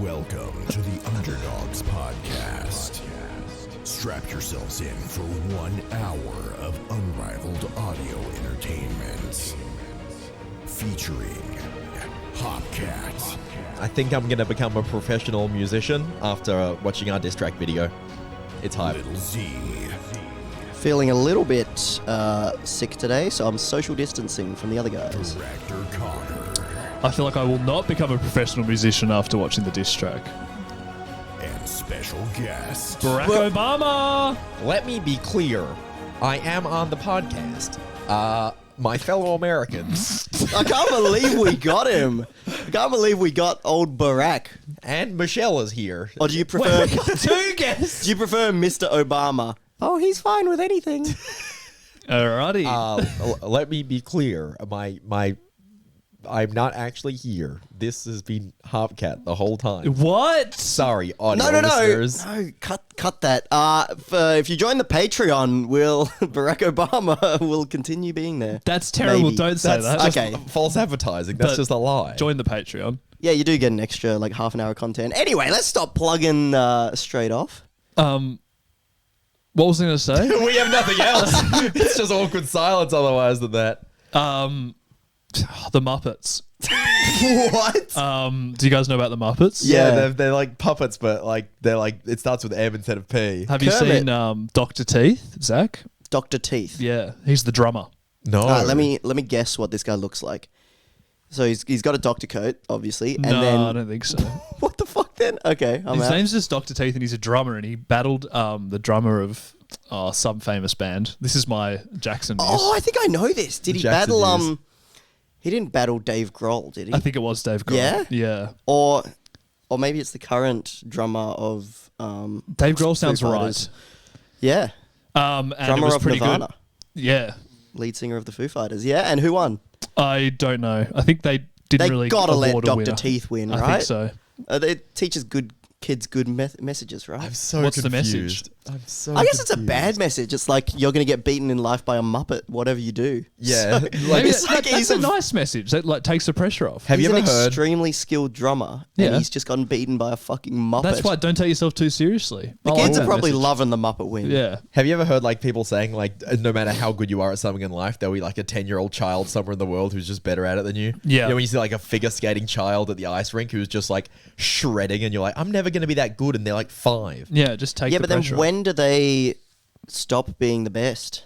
Welcome to the Underdogs podcast. Strap yourselves in for 1 hour of unrivaled audio entertainment. Featuring HopCat. I think I'm going to become a professional musician after watching our diss track video. It's hype. Little Z. Feeling a little bit sick today, so I'm social distancing from the other guys. Director Cogger. I feel like I will not become a professional musician after watching the diss track. And special guest. Barack Obama! Let me be clear. I am on the podcast. My fellow Americans I can't believe we got him. I can't believe we got old Barack. and Michelle is here. Or do you prefer? Two guests. Do you prefer Mr. Obama? Oh, he's fine with anything. Alrighty. Let me be clear. I'm not actually here. This has been HopCat the whole time. What? Sorry, audio No. listeners. No, cut that. If you join the Patreon, Barack Obama will continue being there. That's terrible. Maybe. Don't say That's that. just Okay. false advertising. That's But just a lie. Join the Patreon. Yeah, you do get an extra half an hour of content. Anyway, let's stop plugging straight off. What was I going to say? We have nothing else. It's just awkward silence otherwise than that. The Muppets. What? Do you guys know about the Muppets? Yeah. They're like puppets, but it starts with M instead of P. Have you Kermit. seen Dr. Teeth, Zack? Dr. Teeth. Yeah, he's the drummer. No. Let me guess what this guy looks like. So he's got a doctor coat, obviously, and No, then I don't think so. what the fuck then? Okay, I'm His out. name's just Dr. Teeth, and he's a drummer, and he battled the drummer of some famous band. This is my Jackson news. Oh, I think I know this. Did he Jackson battle? news. He didn't battle Dave Grohl, did he? I think it was Dave Grohl. Yeah? Yeah. or maybe it's the current drummer of Dave Grohl sounds Foo right. Fighters. Yeah, And it drummer was of pretty Nirvana, good. Yeah. lead singer of the Foo Fighters. Yeah, and who won? I don't know. I think they didn't They really gotta let award a Dr. winner. Teeth win, I right? think so. It teaches kids good messages, right? I'm so What's the confused. I'm so I guess it's a confused. bad message. It's like you're going to get beaten in life by a Muppet, whatever you do. Yeah. So, Maybe it's like that's he's a nice message. That takes the pressure off. Have he's you an ever heard? extremely skilled drummer, Yeah. and he's just gotten beaten by a fucking Muppet. That's why don't take yourself too seriously. The I like kids are that probably message. loving the Muppet win. Yeah. Have you ever heard people saying no matter how good you are at something in life, there'll be a 10-year-old child somewhere in the world who's just better at it than you? Yeah. You know, when you see a figure skating child at the ice rink who's just shredding, and you're like, I'm never going to be that good, and they're 5. Yeah, just take Yeah, the but then pressure off. when do they stop being the best?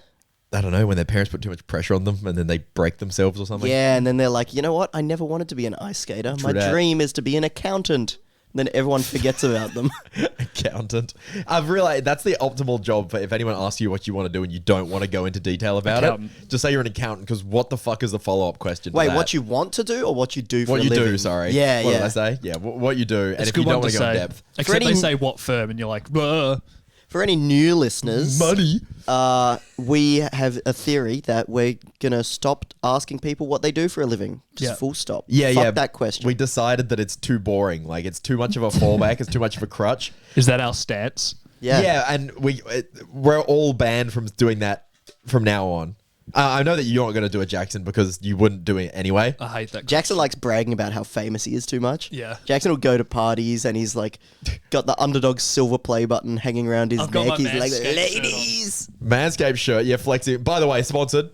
I don't know, when their parents put too much pressure on them and then they break themselves or something. Yeah, and then they're like, you know what? I never wanted to be an ice skater. True My that. dream is to be an accountant. And then everyone forgets about them. Accountant. I've realized that's the optimal job for if anyone asks you what you want to do and you don't want to go into detail about Accountant. it. Just say you're an accountant, because what the fuck is the follow-up question? to Wait, that? what you want to do or what you do for What a you living? do, sorry. Yeah, What yeah. did I say? Yeah, what you do. And It's a if you good don't one want to to go in say. depth. Except any- they say what firm, and you're like, "Bleh." For any new listeners, Money. we have a theory that we're going to stop asking people what they do for a living. Just Yeah. full stop. Yeah, Fuck yeah. that question. We decided that it's too boring. It's too much of a fallback. It's too much of a crutch. Is that our stance? yeah. And we're all banned from doing that from now on. I know that you're not going to do it, Jackson, because you wouldn't do it anyway. I hate that. Jackson likes bragging about how famous he is too much. Yeah. Jackson will go to parties and he's got the Underdogs silver play button hanging around his I've got neck. my He's like, Manscaped shirt on. ladies! Manscaped shirt, yeah, flexing. By the way, sponsored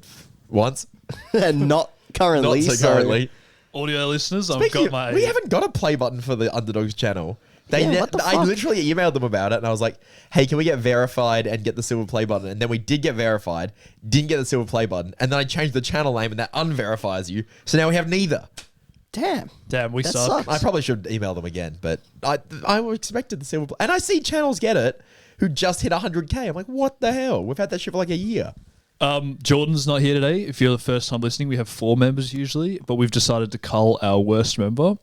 once, And not currently. not so currently. Audio listeners, I've Speaking got of- my. we haven't got a play button for the Underdogs channel. Yeah, what the I fuck? literally emailed them about it, and I was like, "Hey, can we get verified and get the silver play button?" And then we did get verified, didn't get the silver play button, and then I changed the channel name, and that unverifies you. So now we have neither. Damn. Damn, we That suck. sucks. I probably should email them again, but I expected the silver play, and I see channels get it who just hit 100K. I'm like, what the hell? We've had that shit for a year. Jordan's not here today. If you're the first time listening, we have 4 members usually, but we've decided to cull our worst member.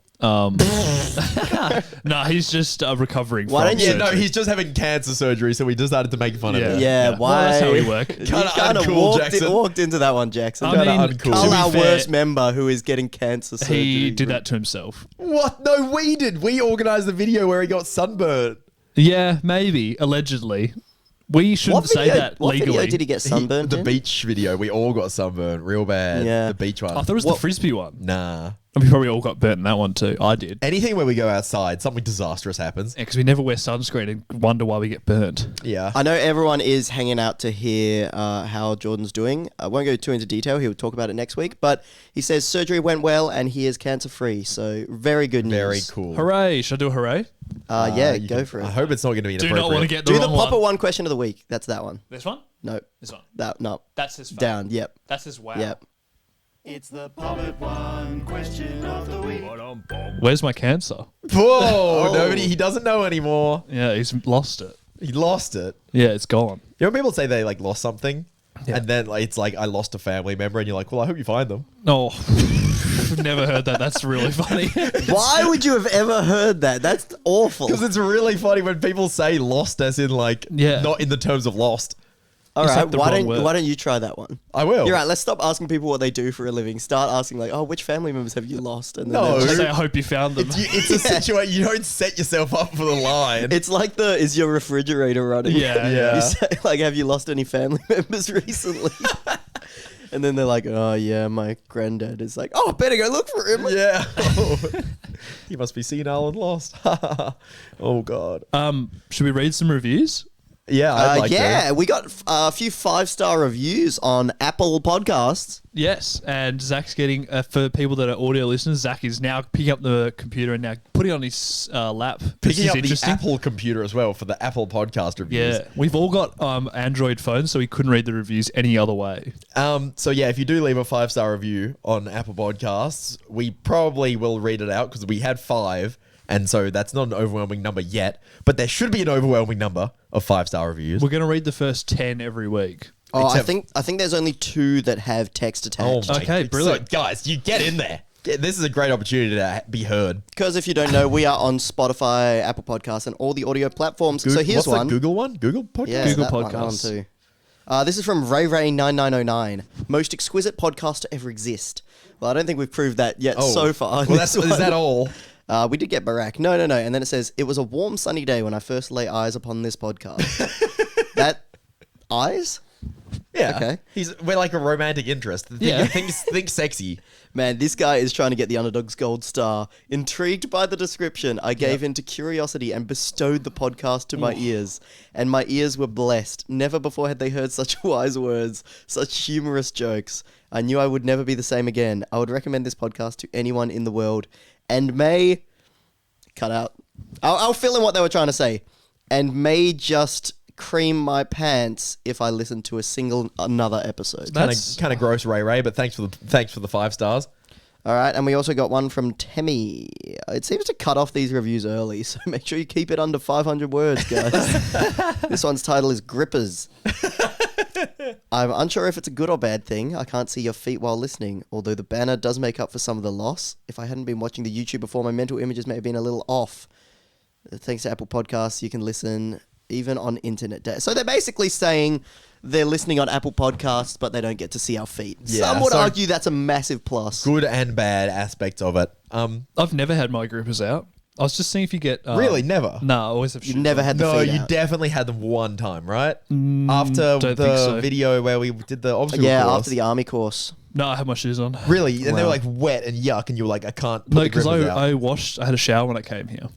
Nah, he's just recovering Why from don't you- Yeah, no, surgery. he's just having cancer surgery, so we decided to make fun of Yeah. it. Yeah, Well, why? that's how we work. You Kinda kind of uncool, Jackson. walked into that one, Jackson. I mean, uncool. Call to be our fair, worst member who is getting cancer surgery. he did that to himself. What? No, we did. We organized the video where he got sunburned. Yeah, maybe, allegedly. We shouldn't say that what legally. video did he get sunburned The in? beach video. We all got sunburned real bad. Yeah. The beach one. I thought it was the frisbee one. Nah. We probably all got burnt in that one too. I did. Anything where we go outside, something disastrous happens. Yeah, because we never wear sunscreen and wonder why we get burnt. Yeah. I know everyone is hanging out to hear how Jordan's doing. I won't go too into detail. He'll talk about it next week. But he says surgery went well and he is cancer-free. So very good news. Very cool. Hooray! Should I do a hooray? Yeah, You go can- for it. I hope it's not going to be Do inappropriate. not want to get the Do the wrong popper one. one question of the week. That's that one. This one? No, This one. that no. That's his phone. Down. Yep. That's his wow. Yep. It's the Poppet One question of the week. Where's my cancer? Whoa! He doesn't know anymore. Yeah, he's lost it. He lost it. Yeah, it's gone. You know when people say they like lost something? Yeah. And then like, it's like, I lost a family member, and you're like, well, I hope you find them. No, I've never heard that. That's really funny. Why would you have ever heard that? That's awful. Because it's really funny when people say lost as in like, Yeah. not in the terms of lost. All It's right, like the why wrong don't word. why don't you try that one? I will. You're right. Let's stop asking people what they do for a living. Start asking like, oh, which family members have you lost? And then No. they'll Just just- say, I hope you found them. It's a situation, you don't set yourself up for the line. it's like is your refrigerator running? Yeah, yeah. You say like, have you lost any family members recently? And then they're like, oh yeah, my granddad is like, oh, I better go look for him. Yeah. He must be senile and lost. Oh, God. Should we read some reviews? Yeah, I'd like Yeah, to. we got a few 5-star reviews on Apple Podcasts. Yes, and Zach's getting, for people that are audio listeners, Zach is now picking up the computer and now putting it on his lap. This Picking is up the interesting. Apple computer as well for the Apple podcast reviews. Yeah, we've all got Android phones, so we couldn't read the reviews any other way. So yeah, if you do leave a 5-star review on Apple Podcasts, we probably will read it out because we had 5, and so that's not an overwhelming number yet. But there should be an overwhelming number of 5-star reviews. We're going to read the first 10 every week. Oh, Except- I think there's only 2 that have text Oh attached. my Okay, God. brilliant. So, guys, you get in there. Yeah, this is a great opportunity to be heard. Because if you don't know, we are on Spotify, Apple Podcasts, and all the audio platforms. So here's What's one. the Google one? Google Podcast? Yeah, Google that one Podcasts. too. This is from RayRay9909. Most exquisite podcast to ever exist. Well, I don't think we've proved that yet so far. Well, is that all? We did get Barack. No. And then it says, it was a warm, sunny day when I first lay eyes upon this podcast. That eyes? Yeah. Okay. We're like a romantic interest. Yeah. Think sexy. Man, this guy is trying to get the Underdogs gold star. Intrigued by the description, I gave in to curiosity and bestowed the podcast to my ears. And my ears were blessed. Never before had they heard such wise words, such humorous jokes. I knew I would never be the same again. I would recommend this podcast to anyone in the world. And may... Cut out. I'll fill in what they were trying to say. And may just cream my pants if I listen to another episode. That's Kind of gross, Ray, but thanks for the 5 stars. All right, and we also got one from Temmie. It seems to cut off these reviews early, so make sure you keep it under 500 words, guys. This one's title is Grippers. I'm unsure if it's a good or bad thing. I can't see your feet while listening, although the banner does make up for some of the loss. If I hadn't been watching the YouTube before, my mental images may have been a little off. Thanks to Apple Podcasts, you can listen even on internet day. So they're basically saying they're listening on Apple Podcasts, but they don't get to see our feet. Yeah, Some would so- argue that's a massive plus. Good and bad aspects of it. I've never had my grippers out. I was just seeing if you get... Really? Never? No, I always have You shoes never on. had the No, feet you out. definitely had them one time, right? After don't think the so. video where we did the obstacle Yeah, course. after the army course. No, I had my shoes on. Really? And they were Wow. like wet and yuck, and you were like, I can't put No, the because grippers out. I had a shower when I came here.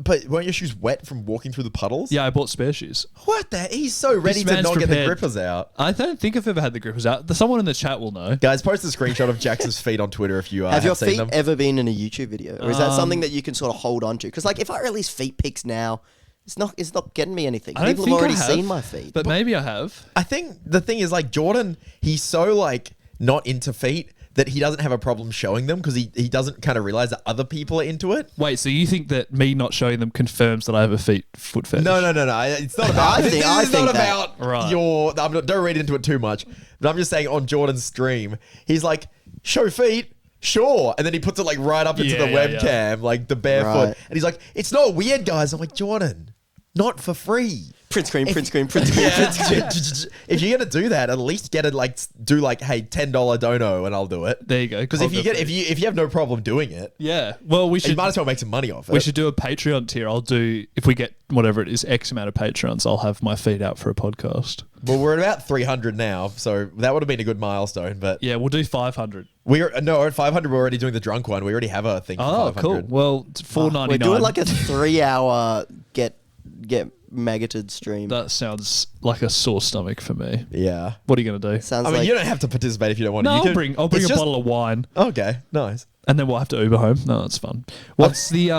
But weren't your shoes wet from walking through the puddles? Yeah, I bought spare shoes. What the? He's so ready to man's not get the prepared. grippers out. I don't think I've ever had the grippers out. Someone in the chat will know. Guys, post a screenshot of Jax's feet on Twitter if you Have your seen feet them. ever been in a YouTube video? Or is that something that you can sort of hold on to? Because like if I release feet pics now, it's not getting me anything. I don't People think have already I have, seen my feet. But maybe I have. I think the thing is like Jordan, he's so like not into feet that he doesn't have a problem showing them because he doesn't kind of realize that other people are into it. Wait, so you think that me not showing them confirms that I have a foot fetish? No. It's not about. I think this is not that. about Right. Don't read into it too much. But I'm just saying on Jordan's stream, he's like, show feet. Sure. And then he puts it like right up into Yeah, the yeah, webcam, like the barefoot. Right. And he's like, it's not weird, guys. I'm like, Jordan, not for free. print screen. Yeah. If you're gonna do that, at least get it like do like, hey, $10 dono, and I'll do it. There you go. Because if you have no problem doing it, Yeah. Well, we you should might as well make some money off it. we should do a Patreon tier. I'll do if we get whatever it is X amount of Patreons. I'll have my feet out for a podcast. Well, we're at about 300 now, so that would have been a good milestone. But Yeah, we'll do 500. we're at 500. We're already doing the drunk one. We already have a thing. Oh, for cool. 500. Well, it's $4.99. We're doing like a 3-hour get maggoted stream. That sounds like a sore stomach for me. Yeah. What are you going to do? Sounds I mean, like you don't have to participate if you don't want to. No, You can- I'll bring it's a just- bottle of wine, Okay, nice. and then we'll have to Uber home. No, that's fun. What's the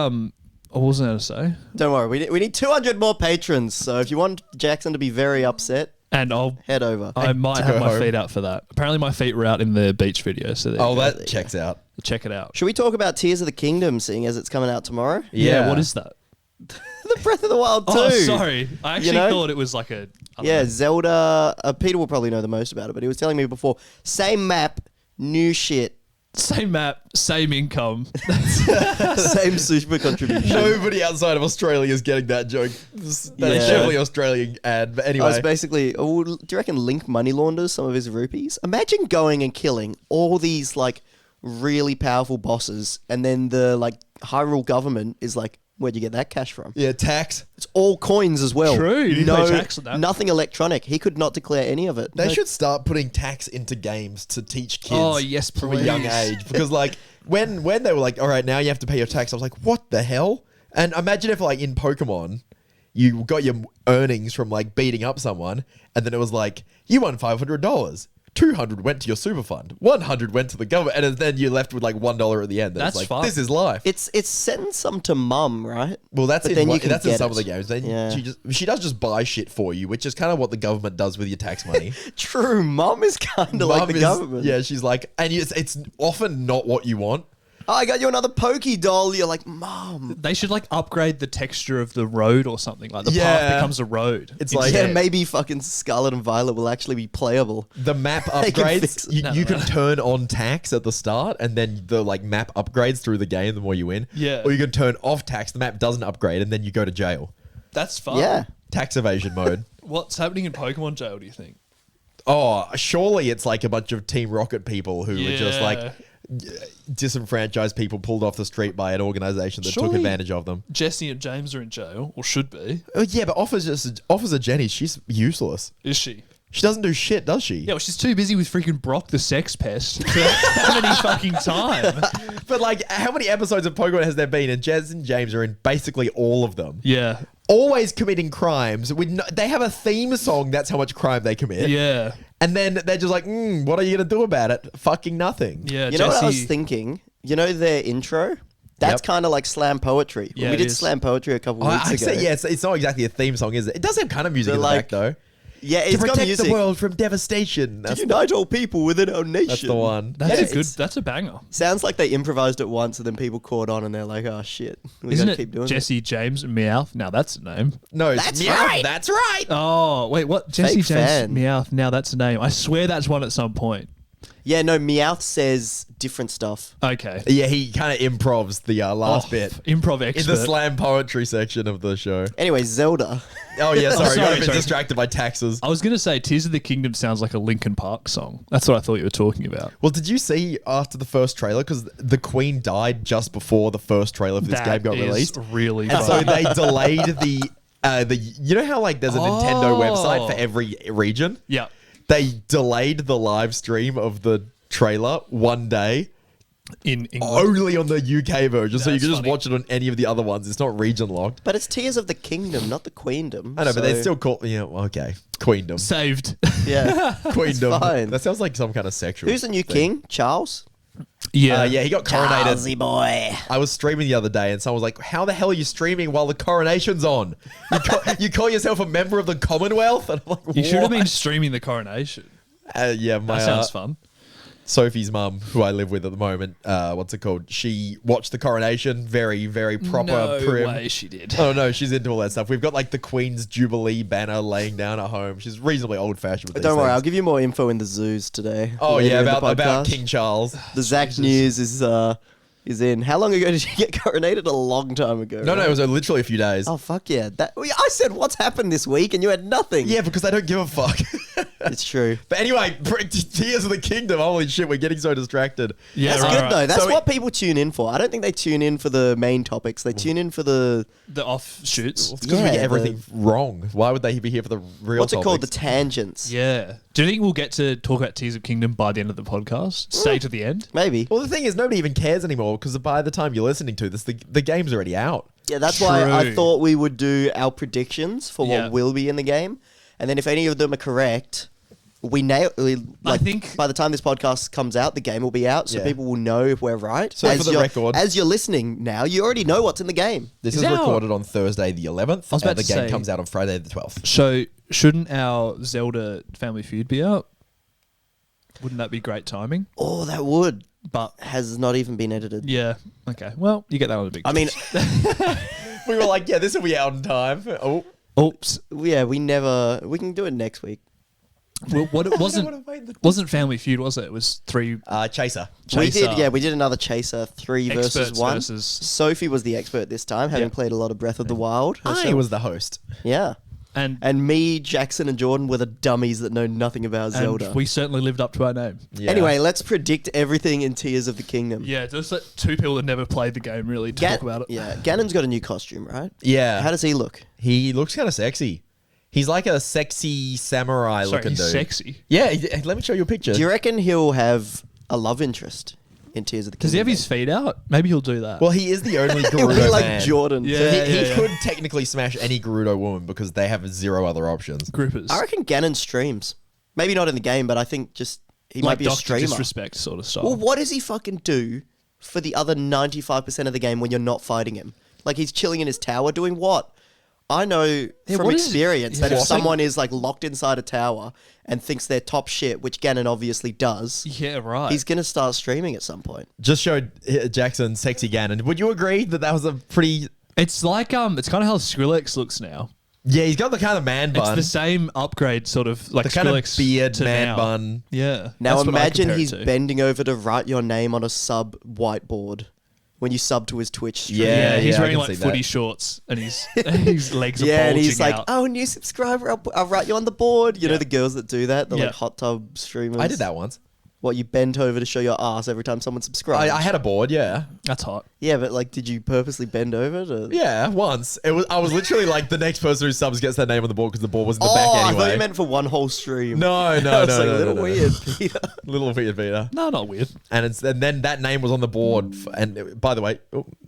what was I going to say? Don't worry, we need 200 more patrons. So if you want Jackson to be very upset, And I'll head over. I might to have go my home. feet out for that. Apparently, my feet were out in the beach video. So there you Oh, go. that checks out. Check it out. Should we talk about Tears of the Kingdom, seeing as it's coming out tomorrow? Yeah. What is that? The Breath of the Wild 2. Oh, sorry. I actually know? thought it was like a. I don't Yeah, know. Zelda. Peter will probably know the most about it, but he was telling me before. Same map, new shit, Same map, same income. same super contribution. Nobody outside of Australia is getting that joke. That's Yeah. definitely Australian ad. But I was anyway, basically, do you reckon Link money launders some of his rupees? Imagine going and killing all these like really powerful bosses, and then the like Hyrule government is like, where'd you get that cash from? yeah, tax. It's all coins as well. True, you no, pay tax on that. nothing electronic. He could not declare any of it. They No- should start putting tax into games to teach kids. Oh, yes, from a young please. age. Because like when they were like, all right, now you have to pay your tax. I was like, what the hell? And imagine if like in Pokemon, you got your earnings from like beating up someone, and then it was like you won $500. 200 went to your super fund. 100 went to the government, and then you're left with like $1 at the end. And That's it's like fun. this is life. It's send some to mum, right? Well, that's But in then you one- can that's in get some of it. the games. Then Yeah. she does just buy shit for you, which is kind of what the government does with your tax money. True, mum is kind of like Mum the is- government. Yeah, she's like, and it's often not what you want. Oh, I got you another Pokey doll. You're like, mum. They should like upgrade the texture of the road or something. Like the Yeah. path becomes a road. It's like- Yeah, Yeah. maybe fucking Scarlet and Violet will actually be playable. The map They can upgrades, fix it. you, No, you no, can no. turn on tax at the start, and then the like map upgrades through the game the more you win. Yeah. Or you can turn off tax, the map doesn't upgrade, and then you go to jail. That's fun. Yeah. Tax evasion mode. What's happening in Pokemon jail? Do you think? Oh, surely it's like a bunch of Team Rocket people who were just like Yeah. disenfranchised people pulled off the street by an organization that took Surely- advantage of them. Jesse and James are in jail, or should be. Oh yeah, but Officer Jenny, she's useless. Is she? She doesn't do shit, does she? Yeah, well, she's too busy with freaking Brock the sex pest to have any fucking time. But like, how many episodes of Pokemon has there been? And Jez and James are in basically all of them. Yeah. Always committing crimes. They have a theme song. That's how much crime they commit. Yeah. And then they're just like, what are you gonna do about it? Fucking nothing. Yeah. You know what I was Jesse- thinking? You know their intro? That's Yep. kind of like slam poetry. When Yeah, we it did is. slam poetry a couple weeks I ago. say, yeah, it's not exactly a theme song, is it? It does have kind of music They're in the like, back though. Yeah, To it's got protect music. the world from devastation. To That's, unite all people within our nation. that's the one. That's Yeah, a good. it's- That's a banger. Sounds like they improvised it once and then people caught on and they're like, oh shit. We Isn't gotta it keep doing Jesse James Meowth? Now that's a name. No, it's That's Meow, right. That's right. Oh wait, what? Jesse Fake James fan. Meowth. Now that's a name. I swear that's one at some point. it. Yeah, no, Meowth says different stuff. Okay. Yeah, he kind of improvs the last Oh, bit Improv in expert. the slam poetry section of the show. Anyway, Zelda. Oh yeah, sorry, sorry, got a bit sorry. distracted by taxes. I was gonna say Tears of the Kingdom sounds like a Linkin Park song. That's what I thought you were talking about. Well, did you see after the first trailer? Because the Queen died just before the first trailer for this game got is released, really and so fun. they delayed the you know how like there's a Nintendo Oh. website for every region. Yeah. They delayed the live stream of the trailer one day, In England. only on the UK version, so you That's can just funny. watch it on any of the other ones. It's not region locked. But it's Tears of the Kingdom, not the Queendom. I know, but they so- still call okay, Queendom. Saved. Yeah. Queendom. fine. That sounds like some kind of sexual. Who's the new thing. king? Charles? yeah. Yeah, he got coronated. Charlesy boy. I was streaming the other day, and someone was like, "How the hell are you streaming while the coronation's on? You call yourself a member of the Commonwealth?" And I'm like, You should have "What?" been streaming the coronation. Yeah, my That sounds fun. Sophie's mum, who I live with at the moment, what's it called? She watched the coronation, very, very proper, No prim. way she did. Oh no, she's into all that stuff. We've got like the Queen's Jubilee banner laying down at home. She's reasonably old fashioned with these Don't worry, I'll things. give you more info in the zoos today. Oh later yeah, in the about podcast. King Charles. The Zack news is in. How long ago did you get coronated? A long time ago. No, right? it was literally a few days. Oh fuck yeah! I said what's happened this week, and you had nothing. Yeah, because I don't give a fuck. It's true. But anyway, Tears of the Kingdom. Holy shit, we're getting so distracted. Yeah, That's right, good right. though. That's So what people tune in for. I don't think they tune in for the main topics. They tune in for the The offshoots. It's because we Yeah, get everything wrong. Why would they be here for the real what's it called? The topics? tangents. Yeah. Do you think we'll get to talk about Tears of Kingdom by the end of the podcast? Stay to the end? Maybe. Well, the thing is, nobody even cares anymore because by the time you're listening to this, the game's already out. Yeah, that's why I True. thought we would do our predictions for what Yeah. will be in the game, and then if any of them are correct, I think- by the time this podcast comes out, the game will be out, so Yeah. people will know if we're right. So for the you're, record- as you're listening now, you already know what's in the game. This Is is our- recorded on Thursday the 11th. I was about and the to game say- comes out on Friday the 12th. So, shouldn't our Zelda Family Feud be out? Wouldn't that be great timing? Oh, that would But, has not even been edited. yeah. Okay. Well, you get that on a big I mean, We were like, yeah, this will be out in time. Oh, oops. yeah, we can do it next week. Well, what it wasn't wasn't Family Feud, was it? It was 3 Chaser. We Chaser. did another Chaser 3 versus Experts 1. versus- Sophie was the expert this time, having Yeah. played a lot of Breath of the Wild. I herself. was the host. Yeah. And And Jackson, and Jordan were the dummies that know nothing about Zelda. we certainly lived up to our name. Yeah. Anyway, let's predict everything in Tears of the Kingdom. Yeah, just let two people that never played the game really talk about it. Yeah, Ganon's got a new costume, right? Yeah. How does he look? He looks kind of sexy. He's like a sexy samurai Sorry, looking he's dude. sexy. Yeah, let me show you a picture. Do you reckon he'll have a love interest in Tears of the Kingdom? Does he have his feet out? Maybe he'll do that. Well, he is the only He'll be Gerudo like man. Jordan. Yeah. So he could technically smash any Gerudo woman because they have zero other options. Grippers. I reckon Ganon streams. Maybe not in the game, but I think just he might like be a Dr. streamer. Disrespect sort of style. Well, what does he fucking do for the other 95% of the game when you're not fighting him? Like he's chilling in his tower doing what? I know from what is- experience that yeah. if someone is like locked inside a tower and thinks they're top shit, which Ganon obviously does, Yeah, right. he's going to start streaming at some point. Just showed Jackson sexy Ganon. Would you agree that was a pretty... It's like it's kind of how Skrillex looks now. Yeah, he's got the kind of man It's bun. the same upgrade, sort of like The kind of Skrillex beard to man now. bun. Yeah. Now That's what I imagine compare it he's to. bending over to write your name on a sub whiteboard when you sub to his Twitch stream. Yeah, Yeah, he's I wearing can like see footy that. shorts and his legs are Yeah, and bulging he's like, out. "Oh, new subscriber! I'll write you on the board." You know Yeah. the girls that do that, the Yeah. like hot tub streamers. I did that once. What, you bent over to show your ass every time someone subscribed? I had a board, yeah. That's hot. Yeah, but like, did you purposely bend over to? Yeah, once. I was literally like the next person who subs gets their name on the board because the board was in the Oh, back I anyway. thought you meant for one whole stream. No, no, I was no, like, no, little no, no. weird, Peter. Little weird Peter. No, not weird. And then that name was on the board. By the way,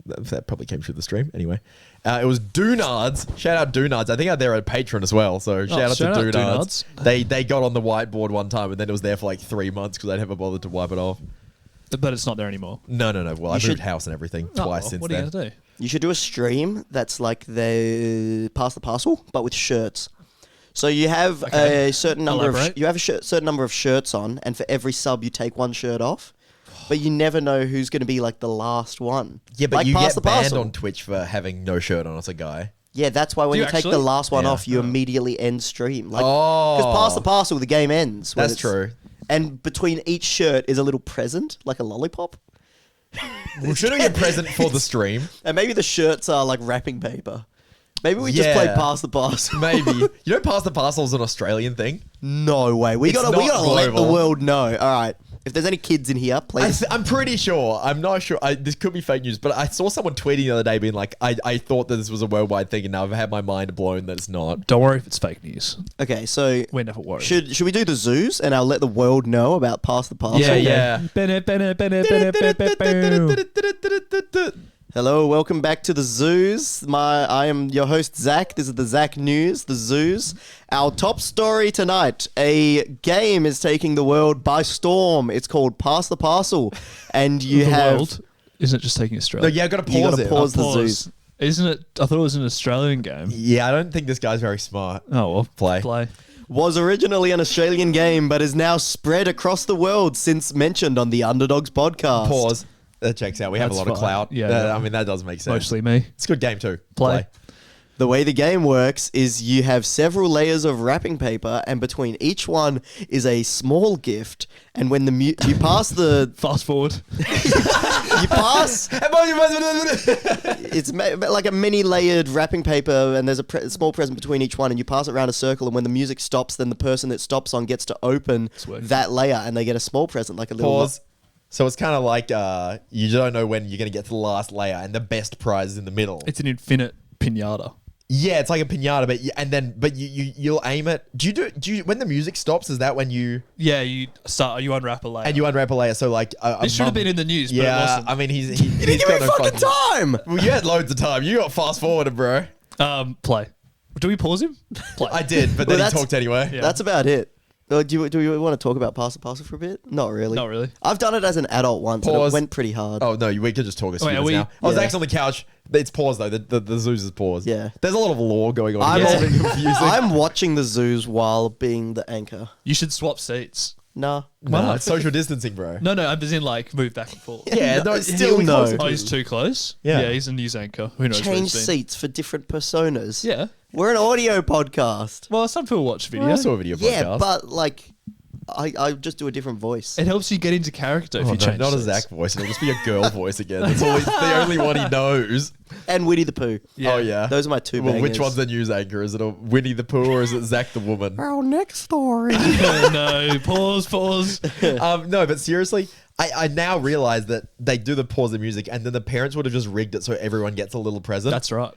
that probably came through the stream. Anyway, it was Doonards. Shout out Doonards. I think they're a patron as well. So shout out to shout out Doonards. They got on the whiteboard one time and then it was there for like 3 months because I never bothered to wipe it off. But it's not there anymore. No. Well, I moved should- house and everything twice since What are you then. going to do? You should do a stream that's like the Pass the Parcel, but with shirts. So you have a certain number Elaborate. certain number of shirts on, and for every sub you take one shirt off. But you never know who's going to be like the last one. Yeah, but like you Pass get the banned Parcel. on Twitch for having no shirt on as a guy. Yeah, that's why when Do you you take the actually? last one Yeah. off, you immediately end stream. Like, Oh. because Pass the Parcel, the game ends. when That's it's- true. And between each shirt is a little present, like a lollipop. Well, should have been present for the stream. And maybe the shirts are like wrapping paper. Maybe we just Yeah. play Pass the Parcel. Maybe. You know, Pass the Parcel is an Australian thing. No way. We It's gotta not let the global. world know. All right. If there's any kids in here, please. I'm pretty sure. I'm not sure. This could be fake news, but I saw someone tweeting the other day being like, I thought that this was a worldwide thing, and now I've had my mind blown that it's not. Don't worry if it's fake news. Okay, so We're never worried. should we do the zoos and I'll let the world know about Pass the Parcel? Yeah. Hello, welcome back to the zoos. I am your host Zack. This is the Zack News, the zoos. Our top story tonight: a game is taking the world by storm. It's called Pass the Parcel, and you the have world isn't just taking No, Australia. yeah, I got to You pause gotta it. pause the Pause. zoos. Isn't it? I thought it was an Australian game. Yeah, I don't think this guy's very smart. Oh well, Play. was originally an Australian game, but is now spread across the world since mentioned on the Underdogs podcast. Pause. That checks out. We have That's a lot of fine. clout. Yeah. I mean, that does make sense. Mostly me. It's a good game too. Play. The way the game works is you have several layers of wrapping paper, and between each one is a small gift. And when you pass the Fast forward. You pass. It's like a mini layered wrapping paper, and there's a small present between each one, and you pass it around a circle, and when the music stops, then the person that stops on gets to open that layer, and they get a small present, like a little... Pause. So it's kind of like you don't know when you're going to get to the last layer, and the best prize is in the middle. It's an infinite pinata. Yeah, it's like a pinata, but you'll aim it. Do you when the music stops? Is that when you? Yeah, you unwrap a layer. And you unwrap a layer. So like, it should have been in the news. But it Yeah, wasn't. I mean he's Give got me no fucking time. Well, you had loads of time. You got fast forwarded, bro. Play. Do we pause him? Play. I did, but Well, then he that's- talked anyway. Yeah. That's about it. Do you want to talk about Pass the Parcel for a bit? Not really. Not really. I've done it as an adult once, and Pause. it went pretty hard. Oh no, we could just talk this Wait, are now. we- Oh, Yeah. Zach's on the couch. It's pause though. The Zeus is pause. Yeah. There's a lot of lore going on. I'm, It's al- a bit confusing. I'm watching the zoos while being the anchor. You should swap seats. Nah. No, it's social distancing, bro. No, I'm as in like move back and forth. Yeah, no, it's still He'll know. closer to Oh, he's too close. Yeah. He's a news anchor. Who knows? where Change he's been. seats for different personas. Yeah. We're an audio podcast. Well, some people watch video. I saw a video Yeah, podcast. but like, I just do a different voice. It helps you get into character if Oh, you no, change. not a seats. Zach voice. It'll just be a girl voice again. That's all. It's the only one he knows. And Winnie the Pooh. Yeah. Oh yeah, Those are my two Well, which bangers. one's the news anchor? Is it a Winnie the Pooh or is it Zack the woman? Our next story. No, pause. No, but seriously, I now realize that they do the pause the music, and then the parents would have just rigged it so everyone gets a little present. That's right.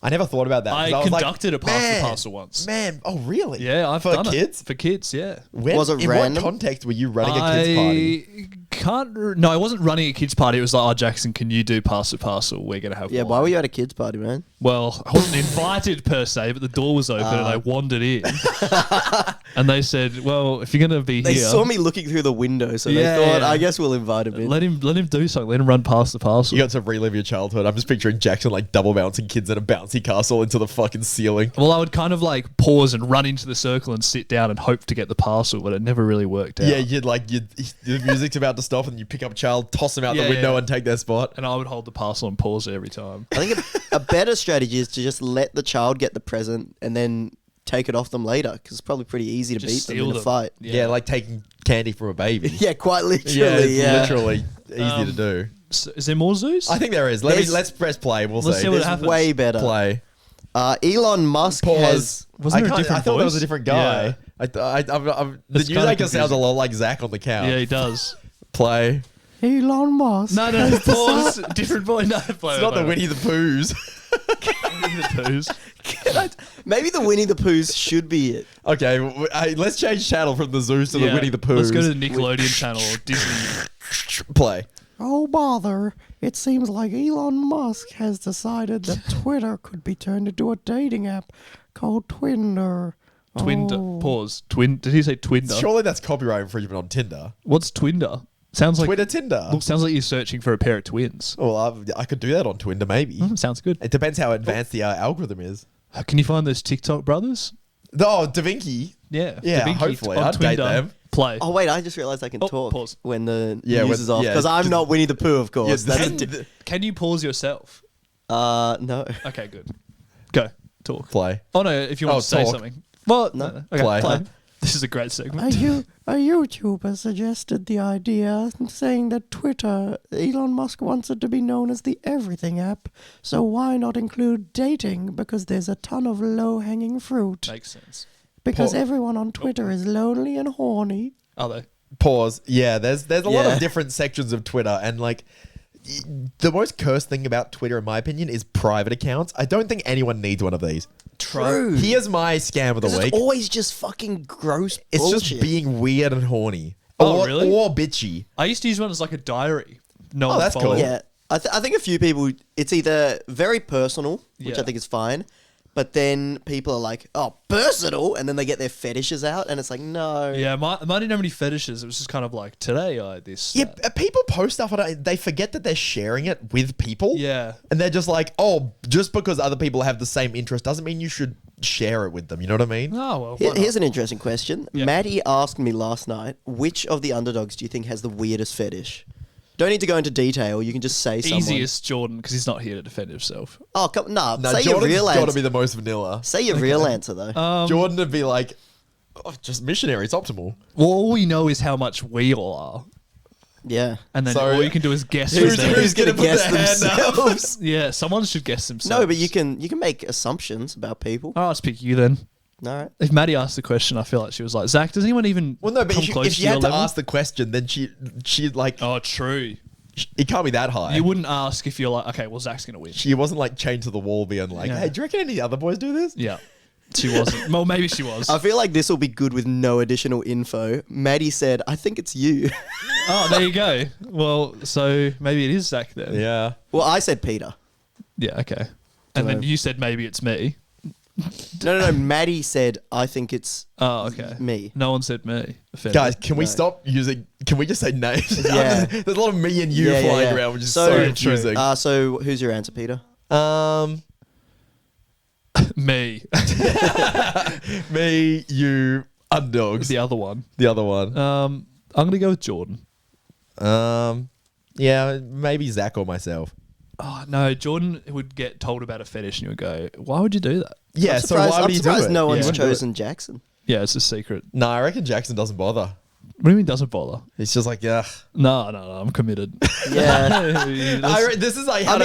I never thought about that. 'cause I was like, conducted a pass the "Man, parcel once." Man, oh really? Yeah, I've for done kids. it. For kids, yeah. When, Was it in random? what context were you running a kids party? No, I wasn't running a kids party. It was like, oh, Jackson, can you do pass the parcel? We're gonna have Yeah, one. why were you at a kids party, man? Well, I wasn't invited per se, but the door was open and I wandered in. And they said, well, if you're going to be They here, saw me looking through the window, so Yeah, they thought, yeah. I guess we'll invite him in. let him do something. Let him run past the parcel. You got to relive your childhood. I'm just picturing Jackson like double bouncing kids in a bouncy castle into the fucking ceiling. Well, I would kind of like pause and run into the circle and sit down and hope to get the parcel, but it never really worked out. Yeah, the music's about to stop, and you pick up a child, toss them out Yeah, the window, yeah. and take their spot. And I would hold the parcel and pause it every time. I think a better strategy is to just let the child get the present and then take it off them later, because it's probably pretty easy to Just beat them steal in a them. fight. Yeah. like taking candy from a baby. Yeah, quite literally. Yeah, it's Yeah, literally easy to do. So, is there more zoos? I think there is. Let's press play. We'll Let's see. see what It's happens. way better. Play. Elon Musk Pause. has. Wasn't there a different I thought that was a voice? different guy. Yeah. The It's news kinda anchor sounds a confusing. lot like Zach on the couch. Yeah, he does. Play. Elon Musk. No, pause. Different voice. No, play. It's not the Winnie the Poohs. Winnie the Poohs. Maybe the Winnie the Poohs should be it. Okay, let's change channel from the Zeus to the Winnie the Poohs. Let's go to the Nickelodeon channel or Disney. Play. Oh, bother. It seems like Elon Musk has decided that Twitter could be turned into a dating app called Twinder. Twinder. Oh. Pause. Did he say Twinder? Surely that's copyright infringement on Tinder. What's Twinder? Sounds like Twitter Tinder. Look, sounds like you're searching for a pair of twins. Well, I could do that on Twinder, maybe. Sounds good. It depends how advanced the algorithm is. Can you find those TikTok brothers? Oh, Da Vinci. Yeah. Yeah, Da Vinci hopefully. on I'd date Twinder. them. Play. Oh, wait, I just realized I can Oh, talk pause. when the Yeah, news is off. Because I'm just- not Winnie the Pooh, of course. Yeah, That's Can you pause yourself? no. Okay, good. Go. Talk. Play. Oh, no, if you want Oh, to say talk. something. Well, No. Okay, Play. This is a great A, segment. a YouTuber suggested the idea, saying that Twitter, Elon Musk wants it to be known as the everything app, so why not include dating? Because there's a ton of low-hanging fruit. Makes sense. Because Paul- everyone on Twitter is lonely and horny. Are they? Pause. Yeah, there's a lot Yeah. of different sections of Twitter, and like the most cursed thing about Twitter, in my opinion, is private accounts. I don't think anyone needs one of these. True. Here's my scam of the It's week. always just fucking gross It's bullshit. just being weird and horny. Oh, or, really? Or bitchy. I used to use one as like a diary. No Oh, one that's followed. cool. Yeah, I think a few people. It's either very personal, which Yeah. I think is fine, but then people are like, "Oh, personal," and then they get their fetishes out, and it's like, no. Yeah, mine didn't have any fetishes. It was just kind of like, today I had this. Yeah, that. people post stuff and they forget that they're sharing it with people. Yeah. And they're just like, oh, just because other people have the same interest doesn't mean you should share it with them. You know what I mean? Oh, well. Here- why Here's not? an interesting question. Yeah. Maddie asked me last night, which of the underdogs do you think has the weirdest fetish? Don't need to go into detail. You can just say someone. Easiest Jordan, because he's not here to defend himself. Oh, come, nah, No, say your Jordan's real got to answer. be the most vanilla. Say your real answer, though. Jordan would be like, oh, just missionary. It's optimal. Well, all we know is how much we all are. Yeah. And then So- all you can do is guess Who's from there. going to put guess their hand up? themselves? Yeah, someone should guess themselves. No, but you can make assumptions about people. I'll just pick you then. All right. If Maddie asked the question, I feel like she was like, Zach, does anyone even Well, no, but come if close she to your had to level? ask the question, then she'd like, Oh, true. it can't be that high. You wouldn't ask if you're like, okay, well, Zach's going to win. She wasn't like chained to the wall being like, Yeah. hey, do you reckon any other boys do this? Yeah. She wasn't. Well, maybe she was. I feel like this will be good with no additional info. Maddie said, I think it's you. Oh, there you go. Well, so maybe it is Zach then. Yeah. Well, I said Peter. Yeah, okay. And then you said maybe it's me. No. Maddie said, I think it's Oh, okay. me. No one said me. Offended. Guys, can we stop using, can we just say names? Yeah. There's a lot of me and you flying around, which is so confusing. So who's your answer, Peter? Me. Me, you, Underdogs. The other one. The other one. I'm going to go with Jordan. Yeah, maybe Zach or myself. Oh, no. Jordan would get told about a fetish and you would go, why would you do that? Yeah, so why would he do it? No He one's wouldn't do it. chosen Jackson. Yeah, it's a secret. No, I reckon Jackson doesn't bother. What do you mean doesn't bother? He's just like, yeah. No, I'm committed. Yeah. This is like how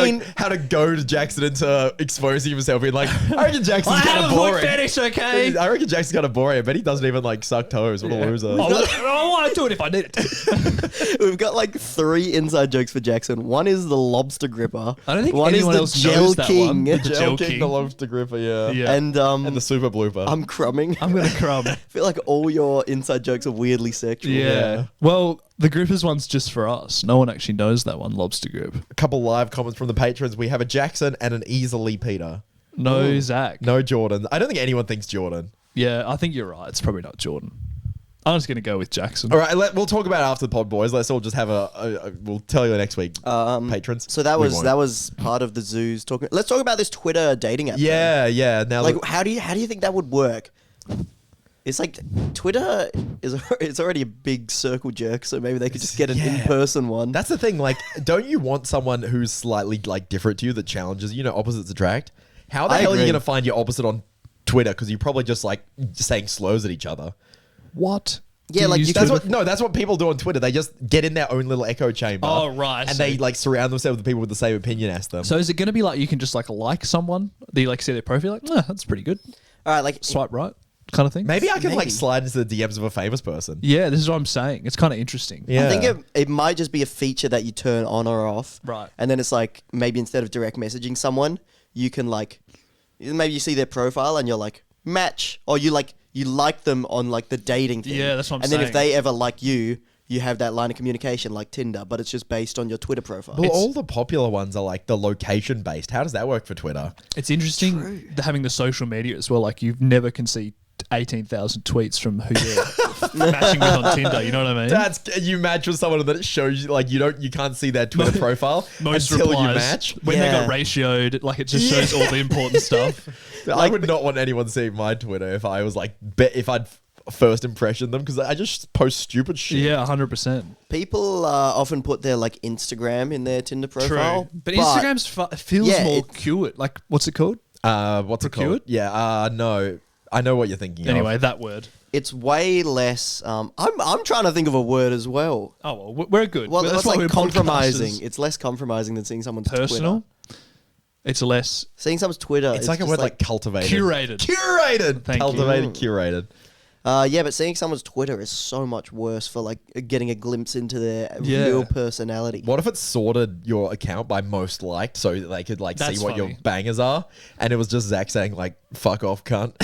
to goad Jackson into exposing himself. Being like, I reckon Jackson's kind of boring. fetish, okay? I reckon Jackson's kind of boring. I bet he doesn't even like suck toes. What a loser. I want to do it if I need it. We've got like 3 inside jokes for Jackson. One is the lobster gripper. I don't think one anyone is else the knows gel that king. one. The Gel Gel King, King. the lobster gripper, yeah. Yeah. And And the super blooper. I'm crumbing. I'm going to crumb. I feel like all your inside jokes are weirdly sexual. Yeah. Well, the grippers one's just for us. No one actually knows that one, lobster grip. A couple live comments from the patrons. We have a Jackson and an easily Peter. No Zach. No Jordan. I don't think anyone thinks Jordan. Yeah, I think you're right. It's probably not Jordan. I'm just going to go with Jackson. All right, we'll talk about it after the pod, boys. Let's all just have we'll tell you next week, patrons. So that We was won't. that was part of the Zoo's talking. Let's talk about this Twitter dating app. though. Yeah. Now, Like, how do you think that would work? It's like Twitter it's already a big circle jerk, so maybe they could just get an in-person one. that's the thing. Like, don't you want someone who's slightly like different to you that challenges you? You know, opposites attract. How the I hell are you agree. going to find your opposite on Twitter? Because you're probably just like saying slurs at each other. What? Yeah, Do like, use you That's Twitter? that's what people do on Twitter. They just get in their own little echo chamber. Oh, right, I And see. they like surround themselves with people with the same opinion as them. So is it going to be like you can just like someone? Do you like see their profile? Like, that's pretty good. All right, like Swipe right kind of thing? Maybe I can like Maybe. slide into the DMs of a famous person. Yeah, this is what I'm saying. It's kind of interesting. Yeah. I think it might just be a feature that you turn on or off. Right. And then it's like maybe instead of direct messaging someone, you can like maybe you see their profile and you're like match, or you like them on like the dating thing. Yeah, that's what I'm And then if saying. they ever like you have that line of communication like Tinder, but it's just based on your Twitter profile. Well, all the popular ones are like the location based. How does that work for Twitter? It's interesting having the social media as well. Like you never can see 18,000 tweets from who you're matching with on Tinder. You know what I mean? That's you match with someone that it shows you like you can't see their Twitter profile Most until replies, you match. when they Yeah. got ratioed, like it just shows all the important stuff. I would not want anyone seeing my Twitter if I was like if I'd first impression them because I just post stupid shit. Yeah, 100%. People often put their like Instagram in their Tinder profile. True. But Instagram's feels Yeah, more it- cute. Like, what's it called? What's it Procured? called? Yeah. No. I know what you're thinking Anyway, of. that word. it's way less. I'm trying to think of a word as well. Oh, well, we're good. Well, That's it's why like we're compromising. podcasters. It's less compromising than seeing someone's Personal. Twitter. It's less Seeing someone's Twitter. It's like a just word like cultivated. curated. Curated. Thank you. Cultivated, curated. Yeah, but seeing someone's Twitter is so much worse for like getting a glimpse into their Yeah. real personality. What if it sorted your account by most liked so that they could like That's see what your funny. bangers are? And it was just Zach saying like, fuck off, cunt.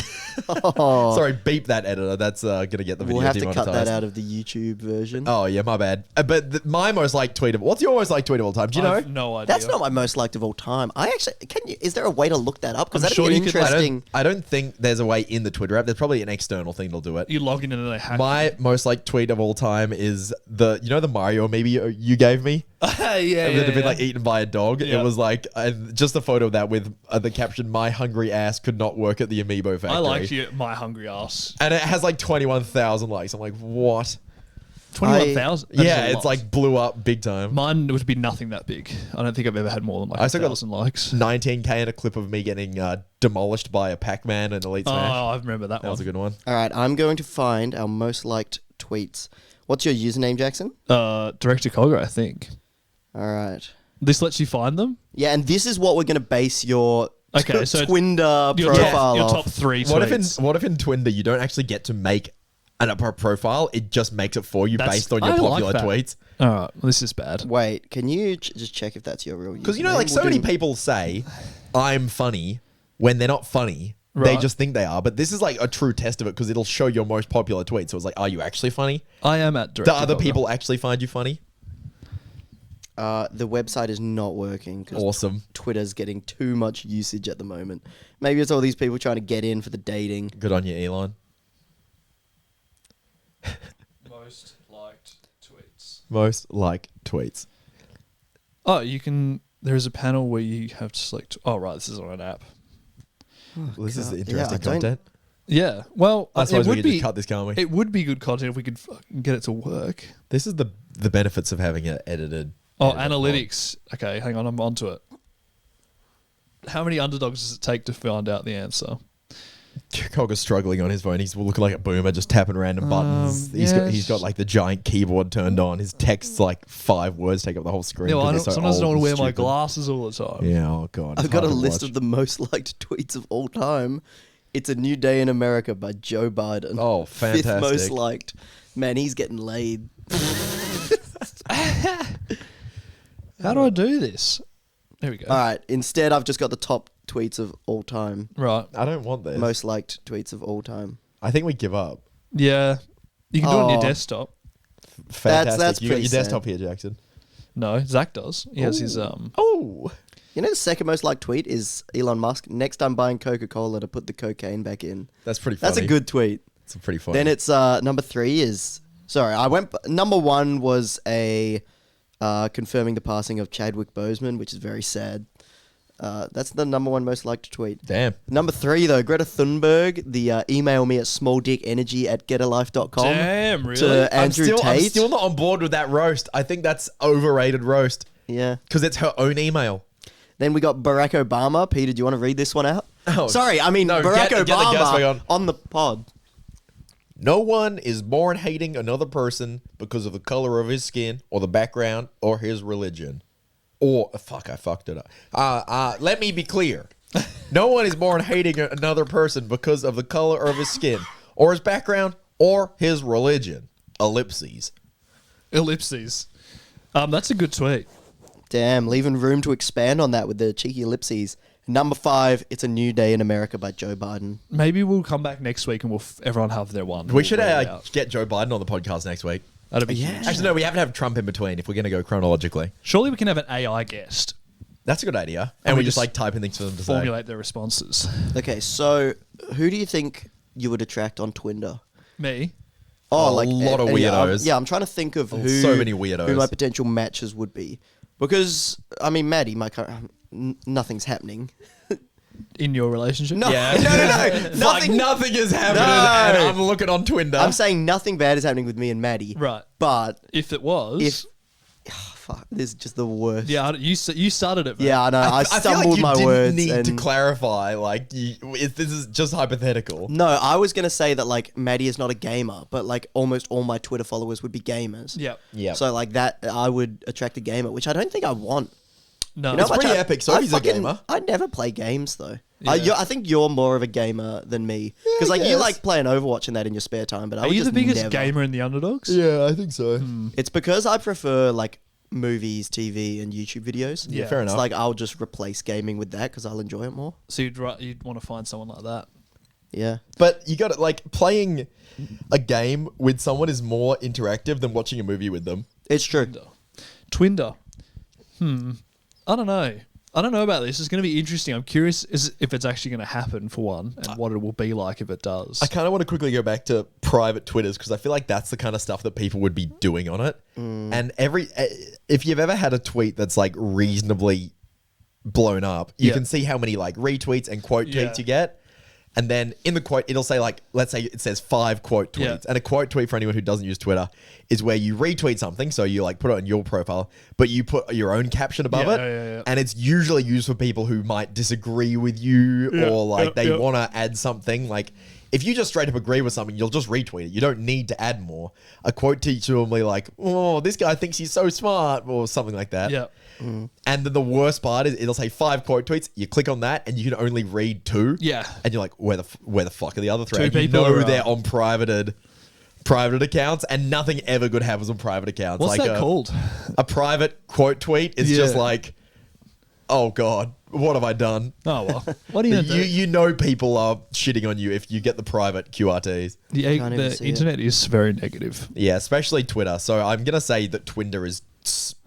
Oh, Sorry, beep that editor. That's going to get the video we'll have to demonetized. cut that out of the YouTube version. Oh, yeah, my bad. But my most liked tweet of... What's your most liked tweet of all time? Do you know? I've no idea. That's not my most liked of all time. I actually is there a way to look that up? Because I'm that'd sure be an you could, like, interesting. I don't think there's a way in the Twitter app. There's probably an external thing that'll do it. You log in and then they hack. My most liked tweet of all time is the Mario maybe you gave me? yeah, That had been like eaten by a dog. Yeah. It was like just a photo of that with the caption, "My hungry ass could not work at the Amiibo factory." I liked you, my hungry ass. And it has like 21,000 likes. I'm like, what? 21,000. Yeah, it's like blew up big time. Mine would be nothing that big. I don't think I've ever had more than like I still got 1,000 likes. 19K and a clip of me getting demolished by a Pac-Man and Elite Oh, Smash. I remember that That one. was a good one. All right, I'm going to find our most liked tweets. What's your username, Jackson? Director Cogger, I think. All right. This lets you find them. Yeah, and this is what we're going to base your So Twinder your profile your off. top 3 What tweets. if in Twinder you don't actually get to make a profile? It just makes it for you based on your I like popular that. tweets. All right, well, this is bad. Wait, can you just check if that's your real username? Because like so many people say, "I'm funny" when they're not funny. They Right. just think they are. But this is like a true test of it because it'll show your most popular tweets. So it's like, are you actually funny? I am at Director Do other Cogger. people actually find you funny? The website is not working because Awesome. Twitter's getting too much usage at the moment. Maybe it's all these people trying to get in for the dating. Good on you, Elon. Most liked tweets. Most liked tweets. Oh, you can. There is a panel where you have to select. Oh, right, this is on an app. This is God. interesting Yeah, I don't- content. Yeah, well, I suppose it we would could be. just cut this, can't we? It would be good content if we could fucking get it to work. This is the benefits of having it edited. Oh, edited analytics. Okay, hang on, I'm onto it. How many underdogs does it take to find out the answer? mod. Cogger's struggling on his phone. He's looking like a boomer, just tapping random buttons. He's yes. got like the giant keyboard turned on. His text's like 5 words take up the whole screen. Yeah, well, 'cause they're so sometimes I don't old want to and wear my stupid. glasses all the time. Yeah, oh god. I've got a list of the most liked tweets of all time. It's a New Day in America by Joe Biden. Oh, fantastic. 5th most liked. Man, he's getting laid. How do I do this? There we go. All right. Instead, I've just got the top tweets of all time. Right. I don't want this. Most liked tweets of all time. I think we give up. Yeah. You can do it on your Oh. desktop. Fantastic. that's you got pretty your sad. desktop here, Jackson. No, Zach does. He has his Oh. You know the second most liked tweet is Elon Musk. Next, I'm buying Coca-Cola to put the cocaine back in. That's pretty funny. That's a good tweet. It's pretty funny. Then it's number 3 is number 1 was a confirming the passing of Chadwick Boseman, which is very sad. That's the number 1 most liked tweet. Damn. Number 3 though, Greta Thunberg. The email me at smalldickenergy@getalife.com. Damn, really? To Andrew I'm Tate. still not on board with that roast. I think that's overrated roast Yeah. because it's her own email. Then we got Barack Obama. Peter, do you want to read this one out? Oh, Sorry, I mean no, Barack get the gas back on the pod. No one is born hating another person because of the color of his skin or the background or his religion. Or, fuck, I fucked it up. Let me be clear. No one is born hating another person because of the color of his skin or his background or his religion. Ellipses. Ellipses. That's a good tweet. Damn, leaving room to expand on that with the cheeky ellipses. Number 5, It's a New Day in America by Joe Biden. Maybe we'll come back next week and everyone have their one. We should We'll read it out. get Joe Biden on the podcast next week. That'd be Yeah. huge. Actually, no, we have to have Trump in between if we're going to go chronologically. Surely we can have an AI guest That's a good idea. And we we just just like type in things for them to say. formulate their responses. Okay, so who do you think you would attract on Twinder? Me? A lot of weirdos. Yeah, I'm trying to think of who. So many weirdos. Who my potential matches would be, because I mean, Maddie, nothing's happening. In your relationship? No, Yeah. no, Nothing is happening. No. And I'm looking on Twinder. I'm saying nothing bad is happening with me and Maddie. Right. But If it was. if fuck, this is just the worst. Yeah, you started it, man. Yeah, I know. I feel stumbled like you my didn't words. need to and clarify. Like, if this is just hypothetical. no, I was gonna say that like Maddie is not a gamer, but like almost all my Twitter followers would be gamers. Yep. Yeah. So like that, I would attract a gamer, which I don't think I want. No. You know It's how much pretty I- epic. Sophie's a gamer. I never play games though. Yeah. I think you're more of a gamer than me because like you guess. like playing Overwatch and that in your spare time. But I Are would you the just biggest never. gamer in the Underdogs? Yeah, I think so. It's because I prefer like movies, TV, and YouTube videos. Yeah. Fair It's enough. like I'll just replace gaming with that because I'll enjoy it more. So you'd want to find someone like that. Yeah. But you got to, like, playing a game with someone is more interactive than watching a movie with them. It's true. Twinder. I don't know. I don't know about this. It's going to be interesting. I'm curious if it's actually going to happen, for one, and what it will be like if it does. I kind of want to quickly go back to private Twitters because I feel like that's the kind of stuff that people would be doing on it. And if you've ever had a tweet that's like reasonably blown up, you Yeah. can see how many like retweets and quote Yeah. tweets you get. And then in the quote, it'll say like, let's say it says 5 quote tweets. Yeah. And a quote tweet, for anyone who doesn't use Twitter, is where you retweet something. So you like put it on your profile, but you put your own caption above it. Yeah. And it's usually used for people who might disagree with you or like they want to add something. Like if you just straight up agree with something, you'll just retweet it. You don't need to add more. A quote teacher will be like, oh, this guy thinks he's so smart or something like that. Yeah. And then the worst part is it'll say 5 quote tweets. You click on that and you can only read 2. Yeah. And you're like, where the fuck are the other 3? 2 And you people know are, they're on private accounts, and nothing ever good happens on private accounts. What's like that called? A private quote tweet is just like, oh God, what have I done? Oh, well. What do you do? You know people are shitting on you if you get the private QRTs. Can't even The see it. internet is very negative. Yeah, especially Twitter. So I'm going to say that Twinder is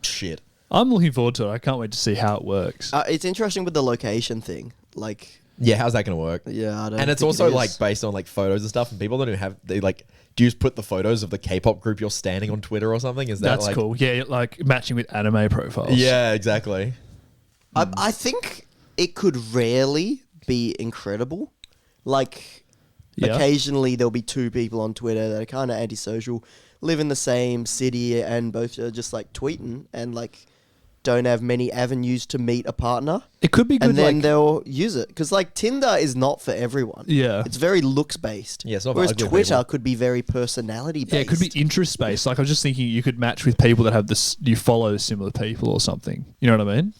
shit. I'm looking forward to it. I can't wait to see how it works. It's interesting with the location thing. Like, Yeah, how's that going to work? yeah, I don't. And it's think also it is. like based on like photos and stuff, and people don't even have they like. Do you just put the photos of the K-pop group you're standing on Twitter or something? Is that That's like, cool. Yeah, like matching with anime profiles. Yeah, exactly. I think it could rarely be incredible. Like, Yeah. occasionally there'll be 2 people on Twitter that are kind of antisocial, live in the same city, and both are just like tweeting and like don't have many avenues to meet a partner. It could be good. And then like, they'll use it because like Tinder is not for everyone. Yeah. It's very looks based. Yeah, it's not for Whereas ugly Twitter people. could be very personality based. yeah, it could be interest based. Like I was just thinking, you could match with people that have this. You follow similar people or something. You know what I mean?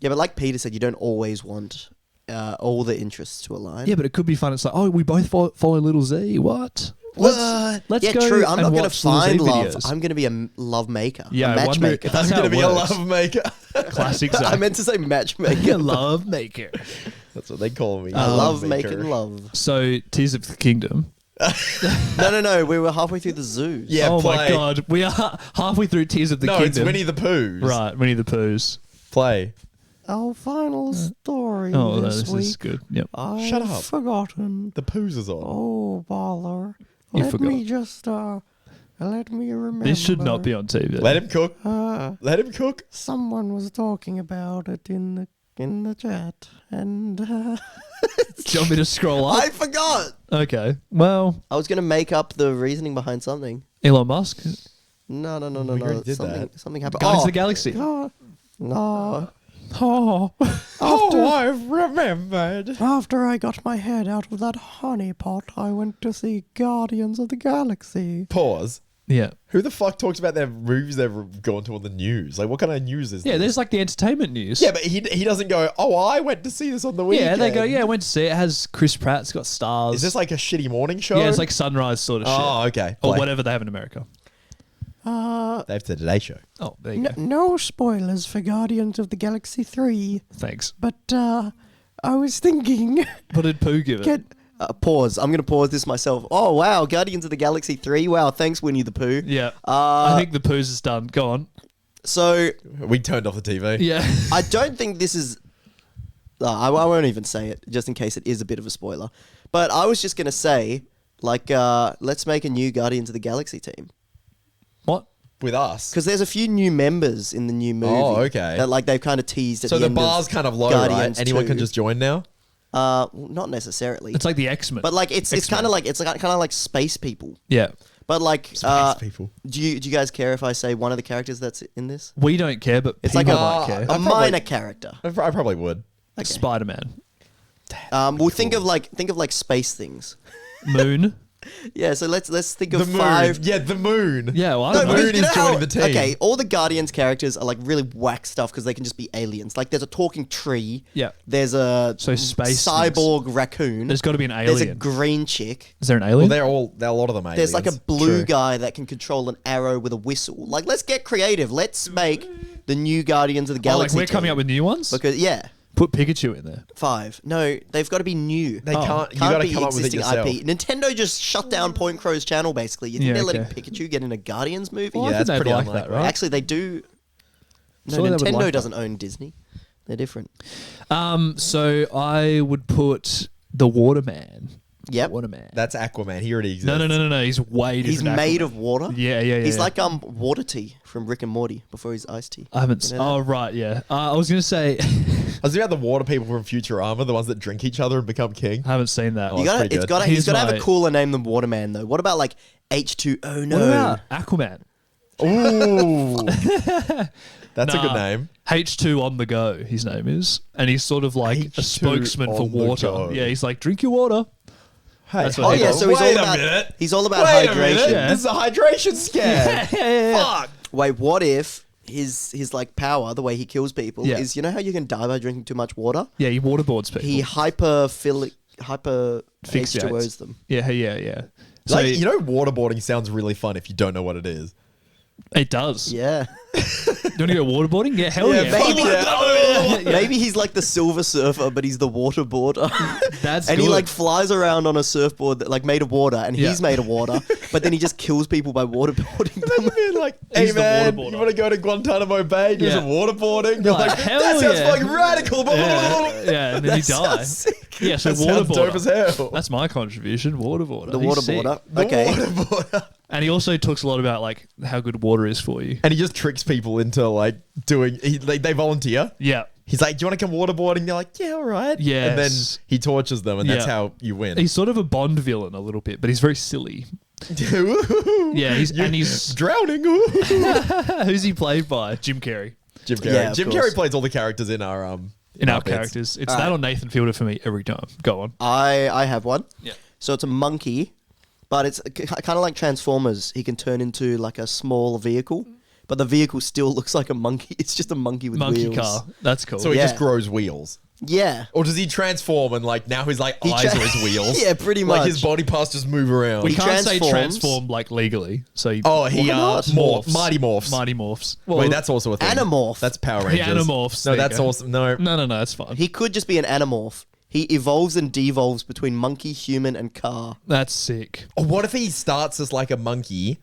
Yeah, but like Peter said, you don't always want all the interests to align. Yeah, but it could be fun. It's like, oh, we both follow Little Z. What? Let's yeah, go. true. I'm and not going to watch Little Z find love. videos. I'm going to be a love maker. Yeah, a I wonder- matchmaker. That's I'm how going to it be a works. lovemaker. Classic Zack. I meant to say matchmaker. love maker. That's what they call me. I love Lovemaker. making love. So, Tears of the Kingdom. No. We were halfway through the zoos. Yeah, oh my play. god, we are halfway through Tears of the No, Kingdom. it's Winnie the Pooh's. Right, Winnie the Pooh's. Play. Our final story Oh, no, this this week. is good. Yep. I've Shut up. forgotten. The Pooh's is on. Oh, bother. You Let forgot. me just, let me remember. This should not be on TV. Let him cook. Let him cook. Someone was talking about it in the chat, and Do you want me to scroll up? I forgot. Okay. Well, I was going to make up the reasoning behind something. Elon Musk. No. We already did Something happened. Guardians of Oh, the Galaxy. no. Oh. I've remembered. After I got my head out of that honeypot, I went to see Guardians of the Galaxy. Pause. Yeah. Who the fuck talks about their movies they've gone to on the news? Like, what kind of news is Yeah, this? there's like the entertainment news. Yeah, but he doesn't go, oh, I went to see this on the weekend. Yeah, they go, yeah, I went to see it. It has Chris Pratt. It's got stars. Is this like a shitty morning show? Yeah, it's like Sunrise sort of shit. Oh, okay. Or Play. whatever they have in America. They have the Today Show. Oh, there you go. No spoilers for Guardians of the Galaxy 3, Thanks. but I was thinking, What did Pooh give it? get pause. I'm going to pause this myself. Oh, wow. Guardians of the Galaxy 3. Wow. Thanks, Winnie the Pooh. Yeah. I think the Pooh's is done. Go on. So, We turned off the TV. Yeah. I don't think this is... I won't even say it, just in case it is a bit of a spoiler. But I was just going to say, like, let's make a new Guardians of the Galaxy team. What? With us. Because there's a few new members in the new movie. Oh, okay. That, like, they've kind of teased at So the the end bar's of kind of low, Guardians right? Anyone 2. can just join now? Well, not necessarily. It's like the X-Men. But, like, it's kind of like... It's kind of like space people. Yeah. But, like... Space people. Do you guys care if I say one of the characters that's in this? We don't care, but It's people like might care. a probably- minor character. I probably would. Okay. Spider-Man. Well, think of like space things. Moon. Yeah, so let's think The of moon. 5. Yeah, the moon. Yeah, well, I No, don't know. because Moon you know is joining how- the team. Okay, all the Guardians characters are like really whack stuff because they can just be aliens. Like there's a talking tree. Yeah. There's a So space cyborg raccoon. There's got to be an There's a alien. green chick. Is there an Well, alien? they're a lot of them aliens. There's like a blue True. guy that can control an arrow with a whistle. Like let's get creative. Let's make the new Guardians of the Oh, like Galaxy. we're coming team. up with new ones? because yeah. Put Pikachu in there. 5. No, they've got to be new. They can't. You Can't got to be come up with it existing yourself. IP. Nintendo just shut down Point Crow's channel, basically. You think Yeah, they're letting okay. Pikachu get in a Guardians movie? Well, I Yeah, think that's they'd pretty like that, unlikely. right? Actually, they do. No, Surely they would Nintendo like that. doesn't own Disney. They're different. So I would put the Waterman Yep. Waterman. That's Aquaman. He already exists. No. He's way different. He's made of water. Yeah. He's like Water Tea from Rick and Morty before he's Ice Tea. I haven't. You know that? Right. Yeah. I was gonna say. I was thinking about the water people from Futurama, the ones that drink each other and become king. I haven't seen that. Oh, You it's gotta, pretty it's good. gotta, he's Here's gotta have my- a cooler name than Waterman though. What about like H2O? No. What about Aquaman? Ooh. That's a good Nah. name. H2 on the go, his name is. And he's sort of like a H2 spokesman for on the water. go. Yeah, he's like, drink your water. Hey, That's what Oh he yeah, does. so he's Wait all a about minute. he's all about Wait a hydration. minute. Yeah. This is a hydration scam. Fuck. Wait, what if his like power, the way he kills people, Yeah. is you know how you can die by drinking too much water? Yeah, he waterboards people. He hyper Fixates. H2O's them. Yeah. So Like, you know, waterboarding sounds really fun if you don't know what it is. it does. Yeah. Do you want to go waterboarding? Yeah, hell yeah. maybe. Yeah. Maybe he's like the Silver Surfer, but he's the waterboarder. That's and good. he like flies around on a surfboard that like made of water, and Yeah. he's made of water, but then he just kills people by waterboarding them. Imagine being like, hey He's the man, waterboarder. you want to go to Guantanamo Bay, do Yeah. some waterboarding? You're Like, like, hell that sounds yeah. fucking radical. Yeah, and then he dies. Sick. Yeah, so That sounds dope as waterboarder. hell. That's my contribution, waterboarder. The He's sick. waterboarder. The Okay. waterboarder. And he also talks a lot about like how good water is for you. And he just tricks people into like doing. They volunteer. Yeah. He's like, "Do you want to come waterboarding?" They're like, "Yeah, all right." Yes. And then he tortures them, and that's Yeah. how you win. He's sort of a Bond villain a little bit, but he's very silly. Yeah, he's drowning. who's he played by? Jim Carrey. Jim Carrey. Yeah, of Jim course. Carrey plays all the characters in our In our Muppets. characters. It's that or Nathan Fielder for me every time. Go on. I have one. Yeah. So it's a monkey, but it's kind of like Transformers. He can turn into like a small vehicle, but the vehicle still looks like a monkey. It's just a monkey with Monkey wheels. car. That's cool. So he Yeah. just grows wheels. Yeah. Or does he transform and like now his like He eyes tra- are his wheels? Yeah, pretty Like his much. body parts just move around. we he can't say transforms. transform like legally. So he, Oh, he Why not? Mighty Morphs. Mighty Morphs. Wait, that's also a thing. Animorph. That's Power He Rangers. Animorphs, No, there you that's go. awesome. No. No, that's fine. He could just be an animorph. He evolves and devolves between monkey, human, and car. That's sick. Or what if he starts as like a monkey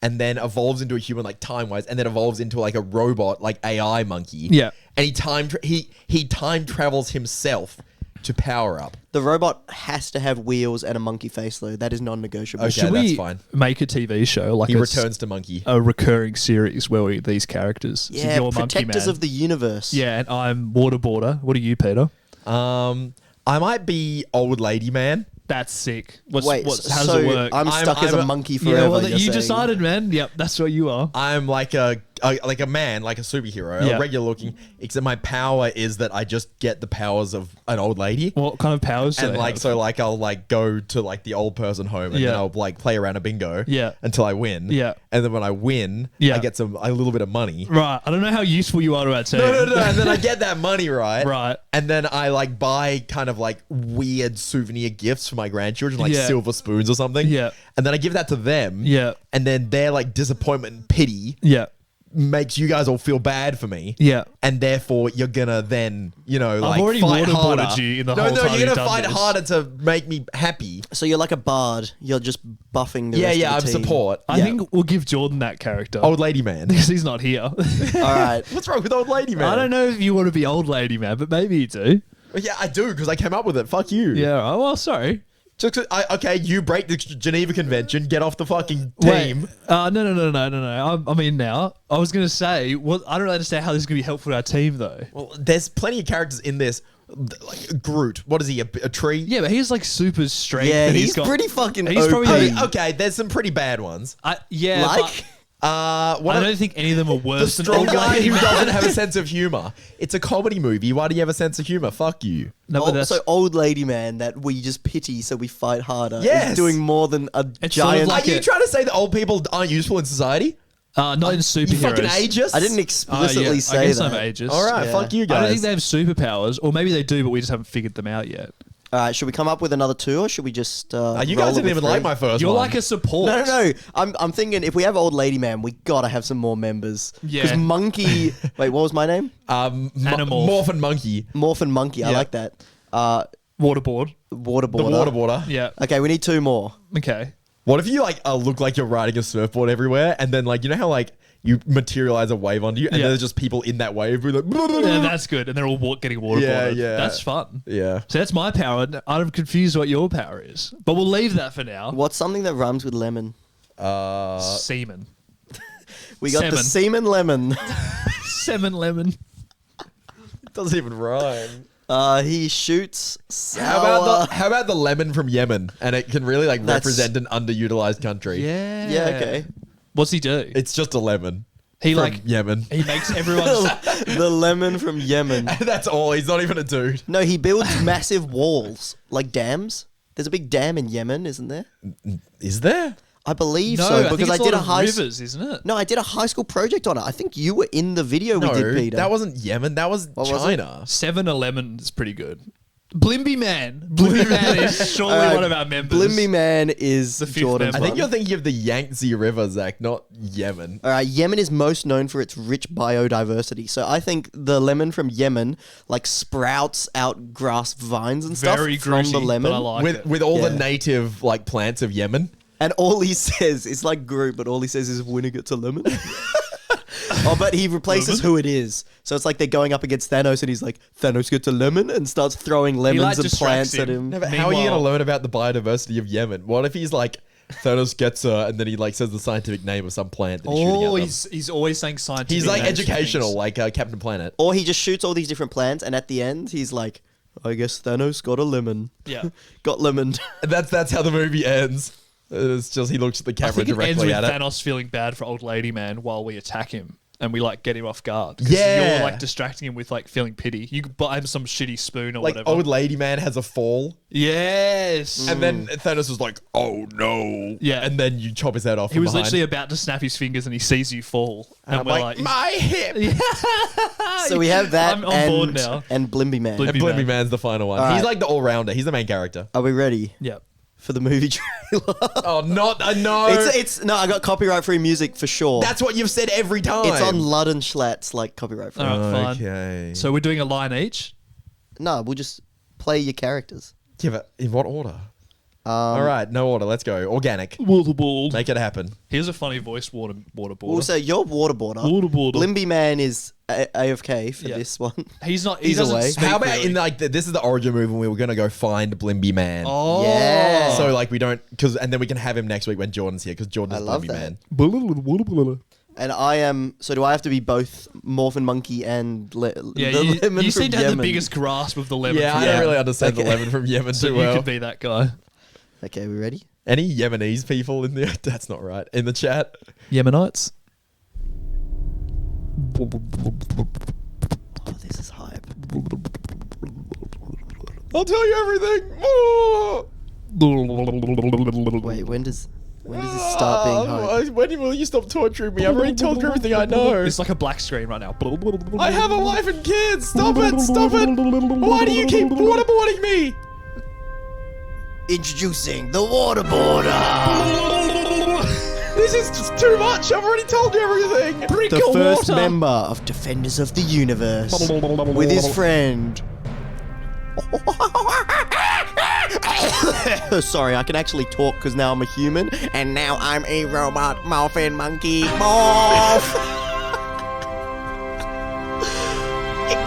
and then evolves into a human like time-wise and then evolves into like a robot like AI monkey. Yeah. And he time travels himself to power up. The robot has to have wheels and a monkey face, though. That is non-negotiable. Okay. Should that's we fine. make a TV show like He a, returns to monkey. a recurring series where we these characters? So Yeah, you're Monkey protectors Man. of the universe. Yeah, and I'm Waterboarder. What are you, Peter? I might be old lady man. That's sick. Wait, how does so it work? I'm stuck as I'm a a- monkey forever. yeah, well, you're you saying. decided, man. Yep, that's what you are. I'm like a man, like a superhero, Yeah. a regular looking. Except my power is that I just get the powers of an old lady. What kind of powers do And they like have? so like I'll like go to like the old person home and Yeah. then I'll like play around a bingo Yeah. until I win. Yeah. And then when I win, Yeah. I get a little bit of money. Right. I don't know how useful you are to our team. No. And then I get that money, right? Right. And then I like buy kind of like weird souvenir gifts for my grandchildren, like Yeah. silver spoons or something. Yeah. And then I give that to them. Yeah. And then their like disappointment and pity Yeah. makes you guys all feel bad for me. Yeah. And therefore you're gonna then, like already fight waterboarded harder. you in the no, whole no, time you're you've gonna done fight this. harder to make me happy. So you're like a bard. You're just buffing the Yeah, rest yeah, I'm of the team. support. I Yeah. think we'll give Jordan that character. Old lady man. because he's not here. All right. What's wrong with old lady man? I don't know if you want to be old lady man, but maybe you do. Yeah, I do because I came up with it. Fuck you. Yeah. Oh, well, sorry. Just 'cause okay, you break the Geneva Convention, get off the fucking Wait. team. No. I'm in now. I was going to say, well, I don't understand how this is going to be helpful to our team, though. Well, there's plenty of characters in this. Like Groot. What is he? A tree? Yeah, but he's like super strength. Yeah, and he's got, pretty fucking He's OP. probably Okay, there's some pretty bad ones. yeah, Like? One I of don't think any of them are the worse than strong old guy lady who man. doesn't have a sense of humor. It's a comedy movie. Why do you have a sense of humor? Fuck you. No, but that's, Also, old lady man that we just pity, so we fight harder. Yes. is doing more than a It's sort of giant. like Are you it- trying to say that old people aren't useful in society? not in superheroes. You fucking ageist? I didn't Oh, explicitly yeah, say I guess that. I'm ageist. All right, Yeah. fuck you I guys. don't think they have superpowers, or maybe they do, but we just haven't figured them out yet. All right, should we come up with another two, or should we just? You roll guys it didn't with even three? like my first You're one. like a support. No. I'm thinking if we have old lady man, we gotta have some more members. Yeah. Because monkey. Wait, what was my name? Animal. Morph and monkey. Morph and monkey. I Yeah. like that. Waterboard. Waterboarder. The waterboarder. Yeah. Okay, we need two more. Okay. What if you like look like you're riding a surfboard everywhere, and then like you know how like you materialize a wave onto you, and Yeah. there's just people in that wave who are like, Yeah, that's good. And they're all getting waterboarded. Yeah. That's fun. yeah. So that's my power. I'm confused what your power is. But we'll leave that for now. What's something that rhymes with lemon? Semen. We got the Semen. semen lemon. Semen lemon. It doesn't even rhyme. He shoots sour. How about the lemon from Yemen? And it can really like That's- represent an underutilized country. Yeah. Yeah, okay. What's he do? It's just a lemon. He from like Yemen. he makes everyone. The lemon from Yemen. That's all. He's not even a dude. No, he builds massive walls, like dams. There's a big dam in Yemen, isn't there? Is there? I believe no, so I because think I it's did a a lot high of rivers, isn't it? No, I did a high school project on it. I think you were in the video we did, Peter. that wasn't Yemen. That was was it? China. 7-Eleven is pretty good. Blimby Man. Blimby Man is surely Alright, one of our members. Blimby Man is The fifth Jordan's member. I think one. you're thinking of the Yangtze River, Zach, not Yemen. All right, Yemen is most known for its rich biodiversity. So I think the lemon from Yemen like sprouts out grass vines and Very stuff from Grootty, the lemon. but I like with it. with all Yeah. the native like plants of Yemen. And all he says, it's like Groot, but all he says is winner gets a lemon. Oh, but he replaces who it is. So it's like they're going up against Thanos and he's like, Thanos gets a lemon and starts throwing lemons like, and distracts plants at him. No, but how are you going to Meanwhile- learn about the biodiversity of Yemen? What if he's like Thanos gets and then he like says the scientific name of some plant that he's shooting at Oh, them? he's always saying scientific. He's like names for educational, things. like Captain Planet. Or he just shoots all these different plants and at the end he's like, I guess Thanos got a lemon. Yeah. Got lemoned. And that's how the movie ends. It's just he looks at the I camera think it ends directly with at it. Thanos feeling bad for old lady man while we attack him. And we like get him off guard. 'Cause Yeah. you're like distracting him with like feeling pity. You could buy him some shitty spoon or Like whatever. old lady man has a fall, Yes. and then Thanos was like, "Oh no!" Yeah. and then you chop his head off. He was literally about to snap his fingers and he sees you fall. and I'm we're like, "My hip." So we have that I'm on and, board now. and Blimby Man. Blimby And Blimby Man. Man's the final one. All He's right. like the all rounder. He's the main character. Are we ready Yeah. for the movie trailer? Oh, not no. It's no, I got copyright free music for sure. That's what you've said every time. It's on Ludden Schlatt's like copyright free. All right, fine. Okay. So we're doing a line each. No, we'll just play your characters. Yeah, but in what order? All right, no order. Let's go. Organic. Waterboard. Make it happen. Here's a funny voice waterboarder. Also, you're waterboarder. Waterboarder. Blimby Man is AFK for Yeah. this one. He's not. He Either doesn't way. speak How about really. in like this is the origin movie when we were gonna go find Blimby Man. Oh. Yeah. So like we don't and then we can have him next week when Jordan's here because Jordan is I love Blimby that. Man. And I am. So do I have to be both Morphin Monkey and Yeah, the lemon you from seem to have the Yemen? biggest grasp of the lemon. Yeah, from I don't Yemen. really understand the Okay. lemon from Yemen So too you well. could be that guy. Okay, we ready? Any Yemenese people in there? That's not right. In the chat. Yemenites. Oh, this is hype. I'll tell you everything. Oh! Wait, when does this start being hype? When will you stop torturing me? I've already told you everything I know. It's like a black screen right now. I have a wife and kids. Stop it. Stop it. Why do you keep waterboarding me? Introducing the waterboarder. This is just too much. I've already told you everything. The first member of Defenders of the Universe with his friend. Sorry, I can actually talk because now I'm a human and now I'm a robot Morphin Monkey. Morph!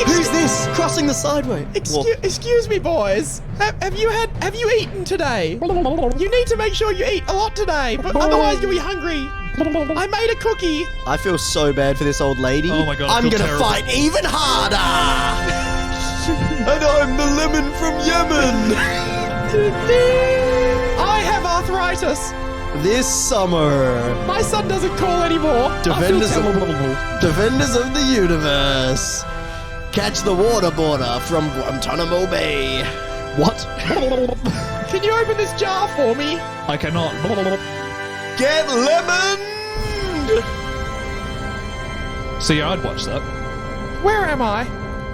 Who's this crossing the sideway? Excuse me, boys. Have you eaten today? You need to make sure you eat a lot today, but otherwise you'll be hungry. I made a cookie. I feel so bad for this old lady. Oh my God, I I'm feel gonna terrible. fight even harder. And I'm the lemon from Yemen. I have arthritis. This summer, My son doesn't call anymore. Defenders of the Universe. Catch the waterboarder from Guantanamo Bay. What? Can you open this jar for me? I cannot. Get lemoned! So yeah, I'd watch that. Where am I?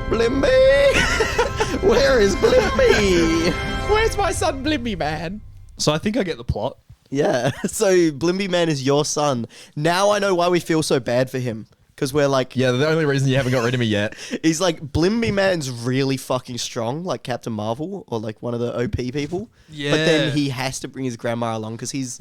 Blimby! Where is Blimby? Where's my son, Blimby Man? So I think I get the plot. Yeah, so Blimby Man is your son. Now I know why we feel so bad for him. because we're like, Yeah, the only reason you haven't got rid of me yet. he's like, Blimby Man's really fucking strong, like Captain Marvel or like one of the OP people. Yeah. But then he has to bring his grandma along because he's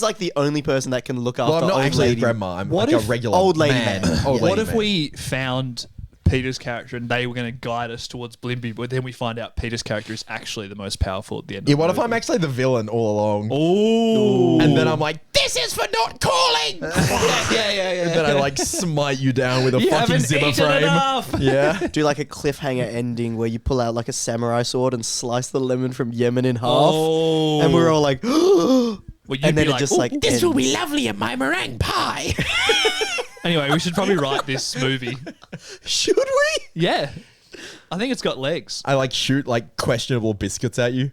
like the only person that can look after Well, I'm not old actually lady. a grandma. I'm What like if a regular old lady man. man? Old What lady if man. we found Peter's character and they were going to guide us towards Blimby, but then we find out Peter's character is actually the most powerful at the end Yeah, of the what if movie? I'm actually the villain all along? Oh. And then I'm like, this is for not calling! And then I like smite you down with a You fucking haven't Zimmer eaten frame. enough. Yeah. Do like a cliffhanger ending where you pull out like a samurai sword and slice the lemon from Yemen in half. Oh. And we're all like, Well, you'd and then be it just like This will be ends. lovely in my meringue pie. Anyway, we should probably write this movie. Should we? Yeah. I think it's got legs. I like shoot like questionable biscuits at you.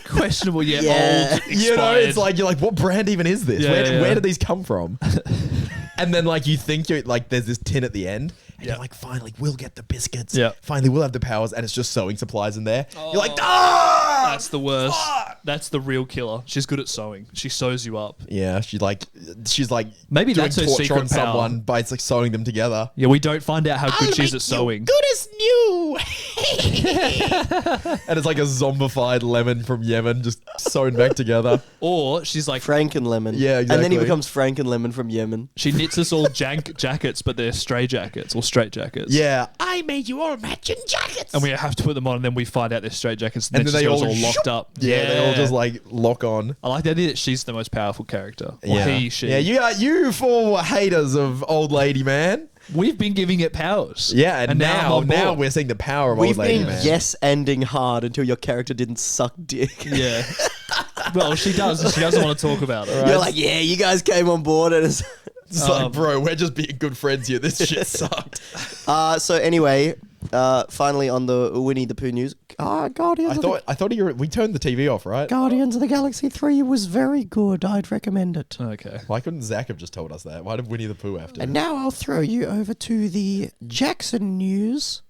Questionable, yeah. Yeah. Old, expired. You know, it's like you're like, what brand even is this? Yeah, where, yeah. where did these come from? And then like you think you're like there's this tin at the end, and Yeah. you're like, finally we'll get the biscuits. Yeah. Finally we'll have the powers, and it's just sewing supplies in there. You're like, ah! That's the worst. Fuck! That's the real killer. She's good at sewing. She sews you up. Yeah, she's like Maybe doing that's her torture secret on power. someone by like sewing them together. Yeah, we don't find out how good she's at sewing. Good as new. And it's like a zombified lemon from Yemen just sewn back together. Or she's like, Frankenlemon. Yeah, And then he exactly. becomes Frankenlemon from Yemen. she knits us all jackets, but they're stray jackets or straight jackets. Yeah, I made you all matching jackets. And we have to put them on, and then we find out they're straight jackets, and, And then then she's they got us all all locked up. Yeah, they all just like lock on. I like the idea that she's the most powerful character. Or Yeah, he, she. Yeah, you four haters of old lady man. We've been giving it powers. Yeah, and I'm now on board. we're seeing the power of We've old lady been man. yes-ending hard until your character didn't suck dick. Yeah. Well, she does. And she doesn't want to talk about it. You're like, yeah, you guys came on board and it's... It's like, bro, we're just being good friends here. This shit sucked. So anyway, finally on the Winnie the Pooh news. Guardians, I thought we turned the TV off, right? Guardians of the Galaxy 3 was very good. I'd recommend it. Okay. Why couldn't Zack have just told us that? Why did Winnie the Pooh have to? And now I'll throw you over to the Jackson news.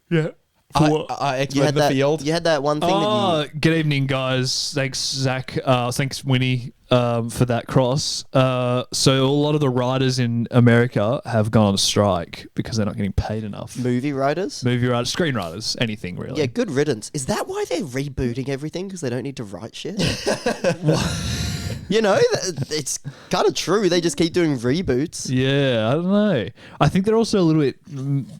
Yeah. X-Men You had the that, field. you had that one thing Oh, good evening, guys. Thanks, Zach. Thanks, Winnie, for that cross. So a lot of the writers in America have gone on strike because they're not getting paid enough. movie writers. Movie writers, screenwriters, anything really. Yeah, good riddance. Is that why they're rebooting everything? Because they don't need to write shit? You know, it's kind of true. They just keep doing reboots. Yeah, I don't know. I think they're also a little bit.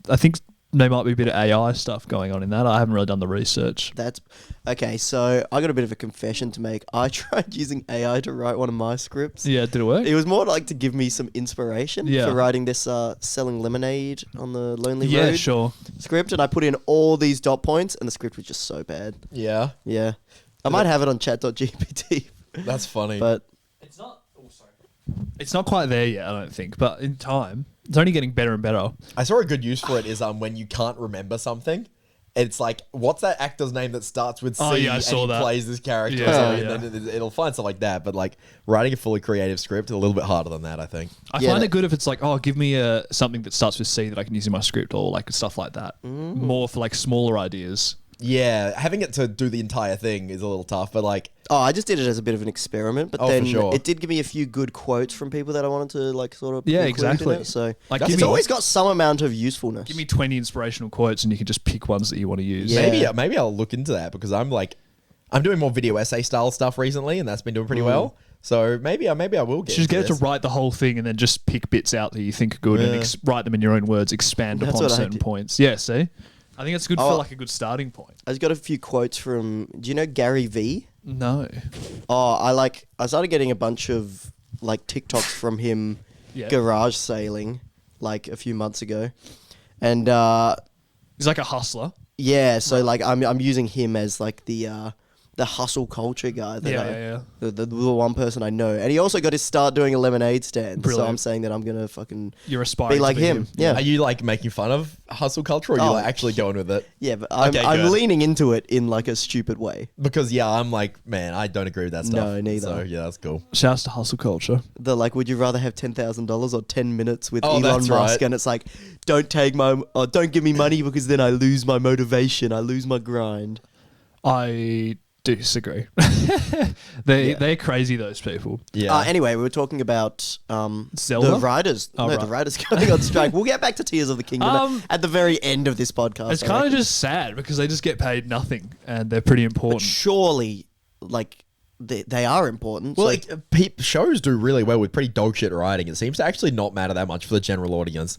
I think there might be a bit of AI stuff going on in that. I haven't really done the research. That's okay. So I got a bit of a confession to make. I tried using AI to write one of my scripts. Yeah, did it work? It was more like to give me some inspiration Yeah. for writing this selling lemonade on the Lonely Yeah, Road sure. script, and I put in all these dot points, and the script was just so bad. Yeah, Yeah, I might have it on chat.gpt, that's funny. but It's not. Oh, sorry. It's not quite there yet, I don't think. But in time, it's only getting better and better. I saw a good use for it is when you can't remember something. It's like, what's that actor's name that starts with C Oh, yeah, I and saw he that. plays this character Yeah, or something, yeah. and then it'll find stuff like that. But like writing a fully creative script is a little bit harder than that, I think. I Yeah, find that- it good if it's like, oh, give me something that starts with C that I can use in my script or like stuff like that. More for like smaller ideas. Yeah, having it to do the entire thing is a little tough, but like, I just did it as a bit of an experiment. But Oh, for then sure. it did give me a few good quotes from people that I wanted to like sort of Yeah, include in exactly. it, so Like, That's it's give me, always got some amount of usefulness. give me 20 inspirational quotes and you can just pick ones that you want to use. Yeah. maybe I'll look into that because I'm doing more video essay style stuff recently, and that's been doing pretty well. So maybe I will get. Just get it into to this. write the whole thing and then just pick bits out that you think are good and Yeah. write them in your own words, expand That's upon what I certain did. points. Yeah, see? I think it's good Oh. for like a good starting point. I just got a few quotes from. Do you know Gary V? No. I started getting a bunch of like TikToks from him Yeah. garage sailing like a few months ago. And He's like a hustler. yeah, so like I'm using him as like the hustle culture guy that Yeah. The one person I know. And he also got his start doing a lemonade stand. Brilliant. So I'm saying that I'm going to fucking You're aspiring be like to be him. Yeah. Are you like making fun of hustle culture, or are you Oh. like actually going with it? Yeah, but Okay, I'm good. leaning into it in like a stupid way. Because I'm like, man, I don't agree with that stuff. No, neither. So yeah, that's cool. Shouts to hustle culture. The like, would you rather have $10,000 or 10 minutes with Oh, Elon that's Musk? right. And it's like, don't give me money because then I lose my motivation. I lose my grind. I disagree. They're crazy, those people. Yeah. Anyway, we were talking about Zelda? the writers. Oh, no, right. the writers going on strike. We'll get back to Tears of the Kingdom at the very end of this podcast. It's I kind of reckon. just sad because they just get paid nothing and they're pretty But important. surely, like, they are important. Well, so- shows do really well with pretty dog shit writing. It seems to actually not matter that much for the general audience.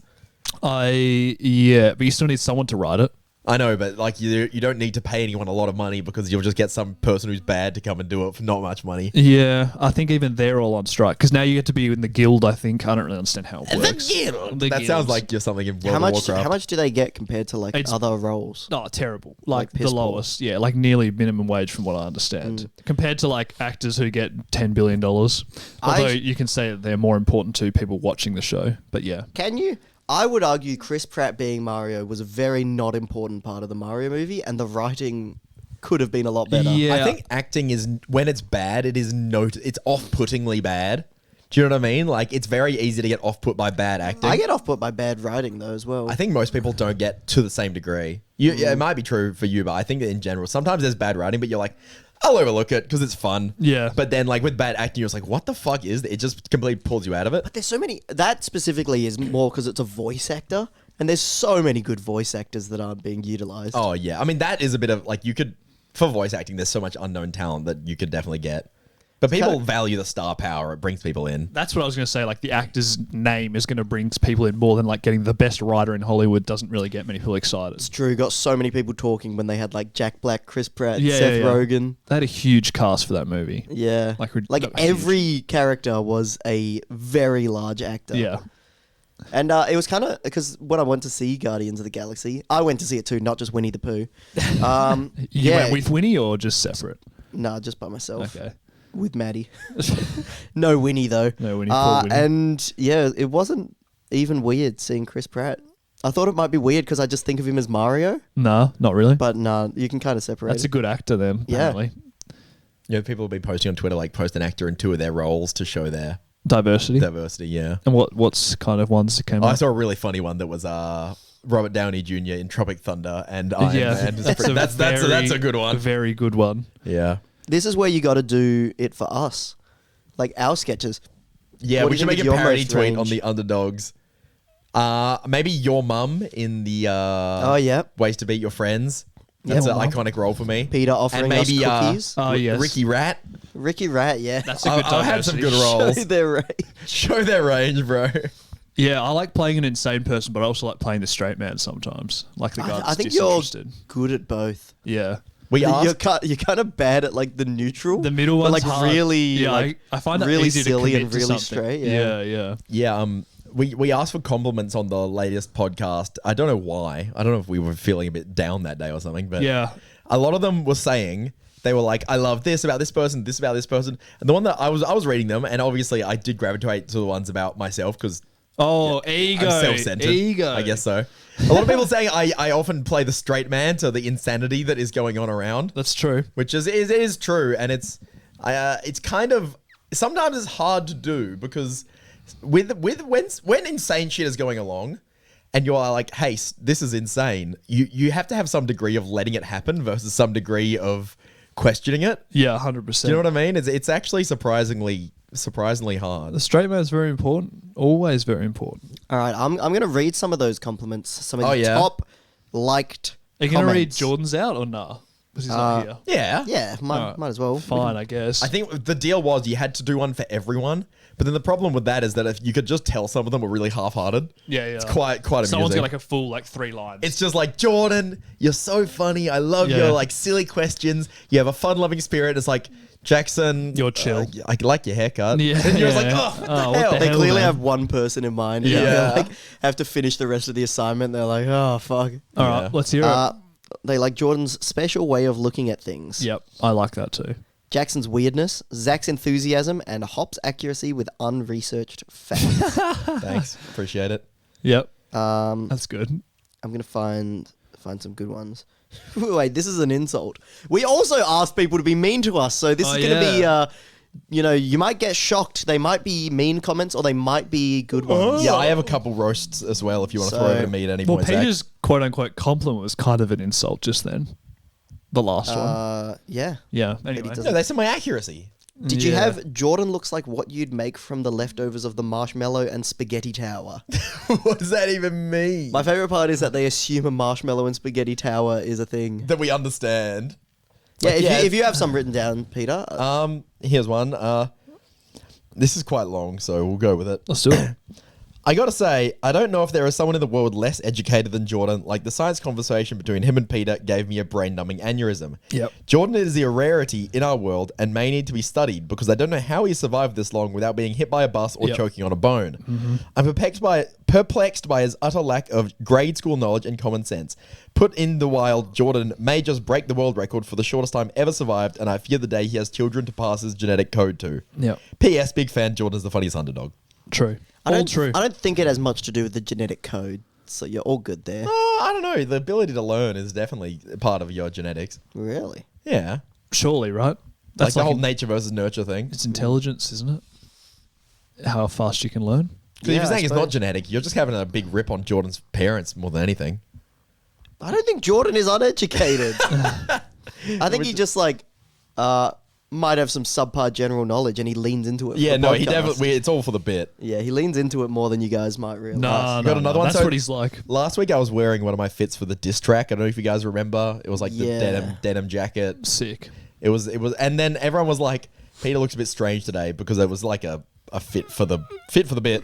But you still need someone to write it. I know, but like you don't need to pay anyone a lot of money because you'll just get some person who's bad to come and do it for not much money. Yeah, I think even they're all on strike because now you get to be in the guild. I think I don't really understand how it works. The That guilds. sounds like you're something in World how of much? Warcraft. How much do they get compared to like It's- other roles? Oh, terrible! Like piss the poor. lowest, yeah, like nearly minimum wage from what I understand, compared to like actors who get $10 billion. Although you can say that they're more important to people watching the show, but yeah, Can you? I would argue Chris Pratt being Mario was a very not important part of the Mario movie, and the writing could have been a lot better. Yeah. I think acting is when it's bad, it's off-puttingly bad. Do you know what I mean? Like it's very easy to get off-put by bad acting. I get off put by bad writing though as well. I think most people don't get to the same degree. Yeah, it might be true for you, but I think that in general, sometimes there's bad writing, but you're like, I'll overlook it because it's fun. Yeah. But then, like with bad acting, you're just like, what the fuck is that? It just completely pulls you out of it. There's so many. That specifically is more because it's a voice actor, and there's so many good voice actors that aren't being utilized. Oh yeah, I mean that is a bit of like you could for voice acting. There's so much unknown talent that you could definitely get, but people value the star power. It brings people in. that's what I was going to say. Like the actor's name is going to bring people in more than like getting the best writer in Hollywood doesn't really get many people excited. It's true. Got so many people talking when they had like Jack Black, Chris Pratt, Yeah, Seth yeah. Rogen. They had a huge cast for that movie. Yeah, Like, like not every character was a very large actor. Yeah. And it was kind of because when I went to see Guardians of the Galaxy, I went to see it too, not just Winnie the Pooh. You went with Winnie or just separate? no, just by myself. Okay. With Maddie. No Winnie though. No Winnie, poor Winnie. And yeah, it wasn't even weird seeing Chris Pratt. I thought it might be weird because I just think of him as Mario, No, not really. but nah, you can kind of separate. That's a good actor then, Yeah. apparently. You know, people have been posting on Twitter like post an actor in 2 of their roles to show their Diversity. diversity. Yeah. And what's kind of ones that came I up? saw a really funny one that was Robert Downey Jr. in Tropic Thunder and Iron Man. That's a good A one. very good one. Yeah. This is where you got to do it for us, like our sketches. Yeah, What we do should you make think a of your parody most tweet on range? the Underdogs. Maybe your mum in the Oh, yeah. Ways to Beat Your Friends. Yeah, That's an mum. iconic role for me. Peter offering and maybe us cookies. Oh, yes. Ricky Rat. Ricky Rat, yeah. That's a good I had some diversity. good roles. Show their range. Show their range, bro. Yeah, I like playing an insane person, but I also like playing the straight man sometimes. Like the guy that's I think you're disinterested. good at both. Yeah. We You're asked. you're kind of bad at like the neutral. The middle but, one's like hard. really, Yeah, like, I find that really easy silly to commit and to really something. straight. Yeah. yeah. Yeah, we asked for compliments on the latest podcast. I don't know why. I don't know if we were feeling a bit down that day or something, but Yeah. a lot of them were saying they were like, I love this about this person, this about this person. And the one that I was reading them, and obviously I did gravitate to the ones about myself because Oh, ego. I'm self-centered. Ego. I guess so. A lot of people saying I often play the straight man to the insanity that is going on around, That's true. which is true, and it's kind of sometimes it's hard to do because when insane shit is going along, and you're like, hey, this is insane. You have to have some degree of letting it happen versus some degree of questioning it. Yeah, 100%. Do you know what I mean? It's actually surprisingly hard. The straight man is very important. Always very important. All right, I'm gonna read some of those compliments. Some of Oh, the yeah? top liked. Are you going to read comments. Jordan's out or nah? Because he's not here. Yeah. Yeah, might as well. Fine, I guess. I think the deal was you had to do one for everyone, but then the problem with that is that if you could just tell some of them were really half-hearted. Yeah. It's quite amusing. Someone's got like a full 3 lines. It's just like, Jordan, you're so funny. I love Yeah. your like silly questions. You have a fun-loving spirit. It's like, Jackson, You're chill. I like your haircut. Yeah. And you're just Yeah. like, oh, what the Oh, what hell? the They hell, clearly man. have one person in mind. Yeah. They, like, have to finish the rest of the assignment. They're like, oh fuck. All Yeah. right, let's hear it. They like Jordan's special way of looking at things. Yep, I like that too. Jackson's weirdness, Zack's enthusiasm, and Hop's accuracy with unresearched facts. Thanks. Appreciate it. Yep, I'm that's good. gonna find some good ones. Wait, this is an insult. We also asked people to be mean to us, so this Oh, is gonna yeah. be. You might get shocked. They might be mean comments, or they might be good ones. Yeah, I have a couple roasts as well if you want to So- throw over to me at any Well, point, Zach. Peter's quote unquote compliment was kind of an insult just then. The last one. Yeah. Yeah. Anyway. doesn't- No, they said my accuracy. Did you Yeah. have Jordan looks like what you'd make from the leftovers of the marshmallow and spaghetti tower? What does that even mean? My favorite part is that they assume a marshmallow and spaghetti tower is a thing. That we understand. Yeah, Like, if you have some written down, Peter. Here's one. This is quite long, so we'll go with it. Let's do it. I gotta say, I don't know if there is someone in the world less educated than Jordan. Like, the science conversation between him and Peter gave me a brain-numbing aneurysm. Yep. Jordan is a rarity in our world and may need to be studied because I don't know how he survived this long without being hit by a bus or Yep. choking on a bone. I'm perplexed by his utter lack of grade school knowledge and common sense. Put in the wild, Jordan may just break the world record for the shortest time ever survived, and I fear the day he has children to pass his genetic code to. Yep. P.S. Big fan, Jordan's the funniest underdog. True. I All don't, true. I don't think it has much to do with the genetic code, so you're all good there. I don't know. The ability to learn is definitely part of your genetics. Really? Yeah. Surely, right? Like the whole nature versus nurture thing. It's intelligence, isn't it? How fast you can learn. Because if Yeah, you're saying I it's not suppose. genetic, you're just having a big rip on Jordan's parents more than anything. I don't think Jordan is uneducated. I think he just might have some subpar general knowledge and he leans into it. Yeah, for no, he podcast. definitely. It's all for the bit. Yeah, he leans into it more than you guys might realize. No, got another one? That's So- what he's like. Last week I was wearing one of my fits for the diss track. I don't know if you guys remember. It was like the Yeah. denim jacket. Sick. It was, and then everyone was like, Peter looks a bit strange today because it was like a fit for the bit.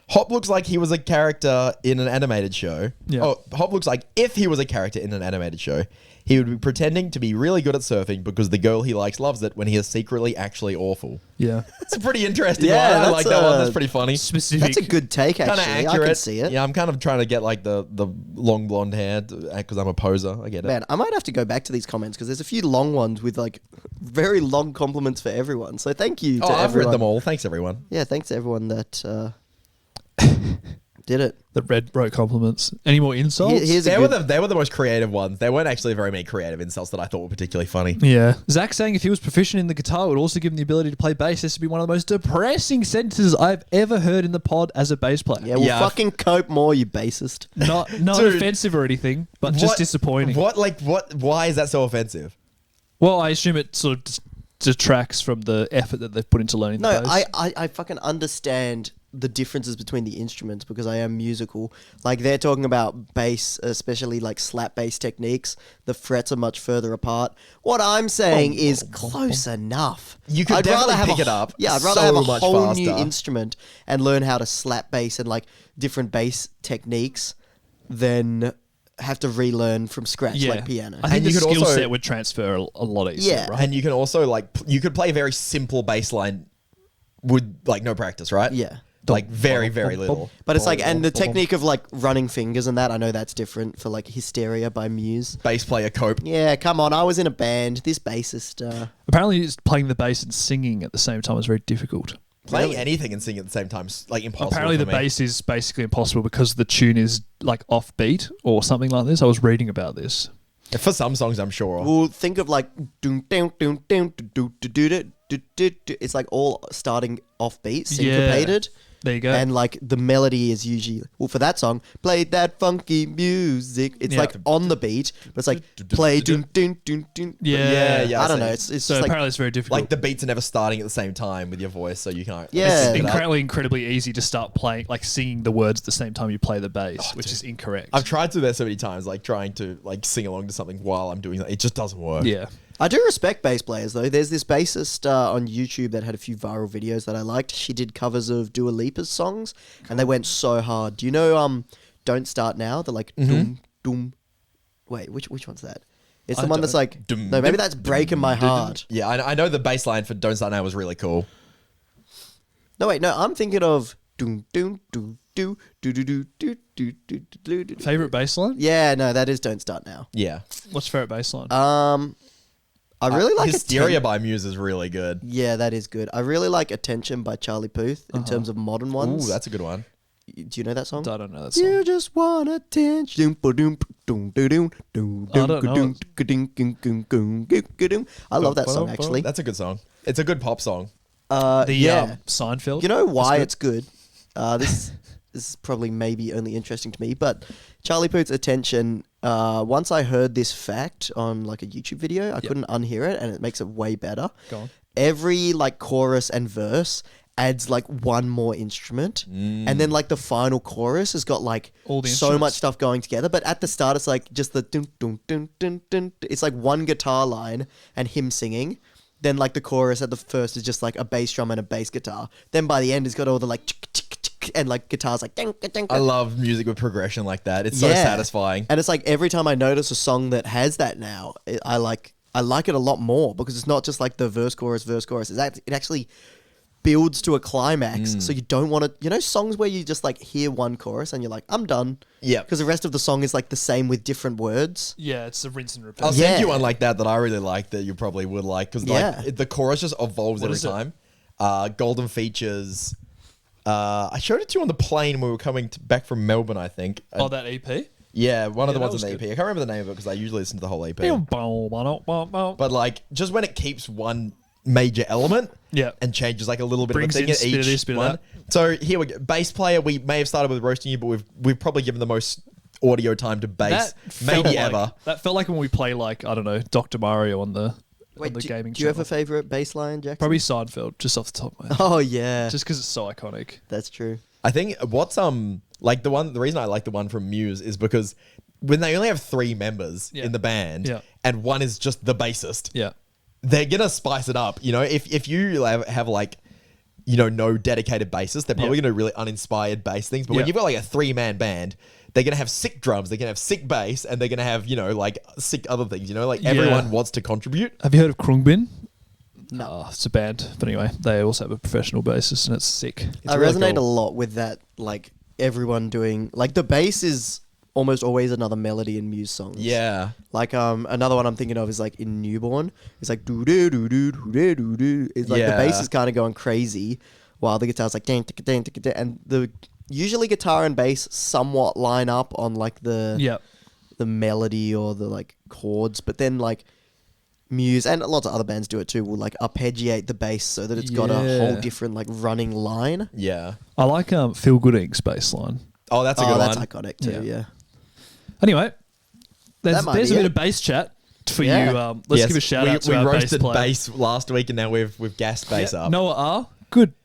Hop looks like he was a character in an animated show. Yeah. Oh, Hop looks like if he was a character in an animated show, he would be pretending to be really good at surfing because the girl he likes loves it when he is secretly actually awful. Yeah. It's a pretty interesting Yeah, one. I that's, like that one. That's pretty funny. Specific. That's a good take, Kind of actually. accurate. I can see it. Yeah, I'm kind of trying to get like the long blonde hair because I'm a poser. I get it. Man, I might have to go back to these comments because there's a few long ones with like very long compliments for everyone. So thank you to Oh, I've everyone. read them all. Thanks, everyone. Yeah, thanks to everyone that did it. The red wrote compliments. Any more insults? Here's a They good, were the most creative ones. There weren't actually very many creative insults that I thought were particularly funny. Yeah. Zach saying if he was proficient in the guitar, it would also give him the ability to play bass. This would be one of the most depressing sentences I've ever heard in the pod as a bass player. yeah, well, Yeah, fucking cope more, you bassist. Not Dude. offensive or anything, but just disappointing. What? Why is that so offensive? Well, I assume it sort of detracts from the effort that they've put into learning No, the bass. I fucking understand the differences between the instruments because I am musical. Like they're talking about bass, especially like slap bass techniques. The frets are much further apart. What I'm saying is close enough. You could definitely pick it up Yeah, I'd rather so have a much whole new faster. instrument and learn how to slap bass and like different bass techniques than have to relearn from scratch like piano. I think And the you could skill also- set would transfer a lot easier, Yeah. right? And you can also like you could play a very simple bass line with like no practice, right? Yeah. Like very little. But it's like, and the technique of like running fingers and that, I know that's different for like Hysteria by Muse. Bass player cope. Yeah, come on, I was in a band. This bassist, Apparently, playing the bass and singing at the same time is very difficult. Playing anything and singing at the same time is like impossible. Apparently, for the me. bass is basically impossible because the tune is like offbeat or something like this. I was reading about this. For some songs, I'm sure. well, think of like, doom, doom, doom, doom, do, do, do, do, do, do, do, do. It's like all starting offbeat, syncopated. There you go. And like the melody is usually, well, for that song, play that funky music. It's Yeah. like on the beat, but it's like play doom, doom, doom, doom. Yeah, I don't see. know. It's so just like, apparently, it's very difficult. Like the beats are never starting at the same time with your voice, so you can't. Yeah. sync it up. incredibly easy to start playing, like singing the words at the same time you play the bass, which is incorrect. I've tried to do that so many times, like trying to like sing along to something while I'm doing that. It just doesn't work. yeah. I do respect bass players though. There's this bassist on YouTube that had a few viral videos that I liked. She did covers of Dua Lipa's songs, and they went so hard. Do you know "Don't Start Now"? The like doom doom. Wait, which one's that? It's the I one that's don't- like Dum, no, maybe dum, that's "Breaking My Heart." Yeah, I know the bass line for "Don't Start Now" was really cool. No, wait, no, I'm thinking of doom doom doom do do do do do do do do do. Favorite bass line? Yeah, no, that is "Don't Start Now." Yeah, What's your favorite bass line? I really like Hysteria by Muse is really good. Yeah, that is good. I really like "Attention" by Charlie Puth in terms of modern ones. Ooh, that's a good one. Do you know that song? I don't know that song. You just want attention. I love that song actually. That's a good song. It's a good pop song. The yeah. Seinfeld. You know why That's it's good? This this is probably maybe only interesting to me, but Charlie Puth's Attention, once I heard this fact on like a YouTube video, I couldn't unhear it, and it makes it way better. Go on. Every like chorus and verse adds like one more instrument, and then like the final chorus has got like All the so instruments. much stuff going together, but at the start it's like just the dun dun dun dun dun. It's like one guitar line and him singing. Then like the chorus at the first is just like a bass drum and a bass guitar. Then by the end it's got all the like and like guitars like ding, ding, ding. I love music with progression like that. It's so Yeah. satisfying. And it's like every time I notice a song that has that now, I like it a lot more because it's not just like the verse chorus. It actually builds to a climax, so you don't want to, you know, songs where you just like hear one chorus and you're like, I'm done. Yeah. Because the rest of the song is like the same with different words. Yeah, it's a rinse and repeat. I'll Yeah. send you one like that I really like that you probably would like because Yeah. the chorus just evolves every is it? time. Golden Features. I showed it to you on the plane when we were coming back from Melbourne, I think. Oh, that EP? Yeah, one of the Yeah, ones that in the was EP. I can't remember the name of it because I usually listen to the whole EP. But But like, just when it keeps one major element Yeah. and changes like a little bit Brings of a thing in at bit of each this, bit of one. that. So here we go. Bass player, we may have started with roasting you, but we've probably given the most audio time to bass maybe ever. That felt like when we play like, I don't know, Dr. Mario on the Wait, gaming do you have channel. a favorite bass line, Jackson? Probably Seinfeld, just off the top of my head. Oh yeah, Just because it's so iconic. that's true. I think what's like the reason I like the one from Muse is because when they only have 3 members Yeah. in the band Yeah. and one is just the bassist, Yeah. they're gonna spice it up. You know, if you have like, you know, no dedicated bassist, they're probably Yeah. gonna really uninspired bass things. But when Yeah. you've got like a 3-man band, they're gonna have sick drums, they're gonna have sick bass, and they're gonna have, you know, like sick other things. You know, like everyone wants to contribute. Have you heard of Krungbin? No. It's a band. But anyway, they also have a professional bassist and it's sick. I really resonate cool. a lot with that. Like everyone doing like the bass is almost always another melody in Muse songs. Yeah. Like another one I'm thinking of is like in Newborn. It's like doo doo doo doo doo doo doo. It's like the bass Yeah. is kind of going crazy, while the guitar's like ding, ding, ding, ding, ding, and the usually guitar and bass somewhat line up on like the melody or the like chords, but then like Muse and lots of other bands do it too. Will like arpeggiate the bass so that it's got a whole Yeah. different like running line. Yeah. I like Feel Good Inc.'s bass line. Oh, that's a good That's one. iconic too. Yeah. Anyway, there's might be a bit it. of bass chat for Yeah. you. Let's Yes, give a shout out to we our bass roasted player. bass last week, and now we've gassed bass up. Noah R.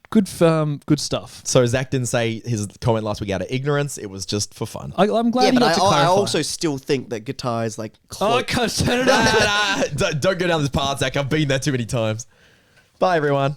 Good stuff. So Zach didn't say his comment last week out of ignorance. It was just for fun. I'm glad Yeah, you but got to I clarify. also still think that guitar is like Oh, can't turn it up. Don't go down this path, Zach. I've been there too many times. Bye, everyone.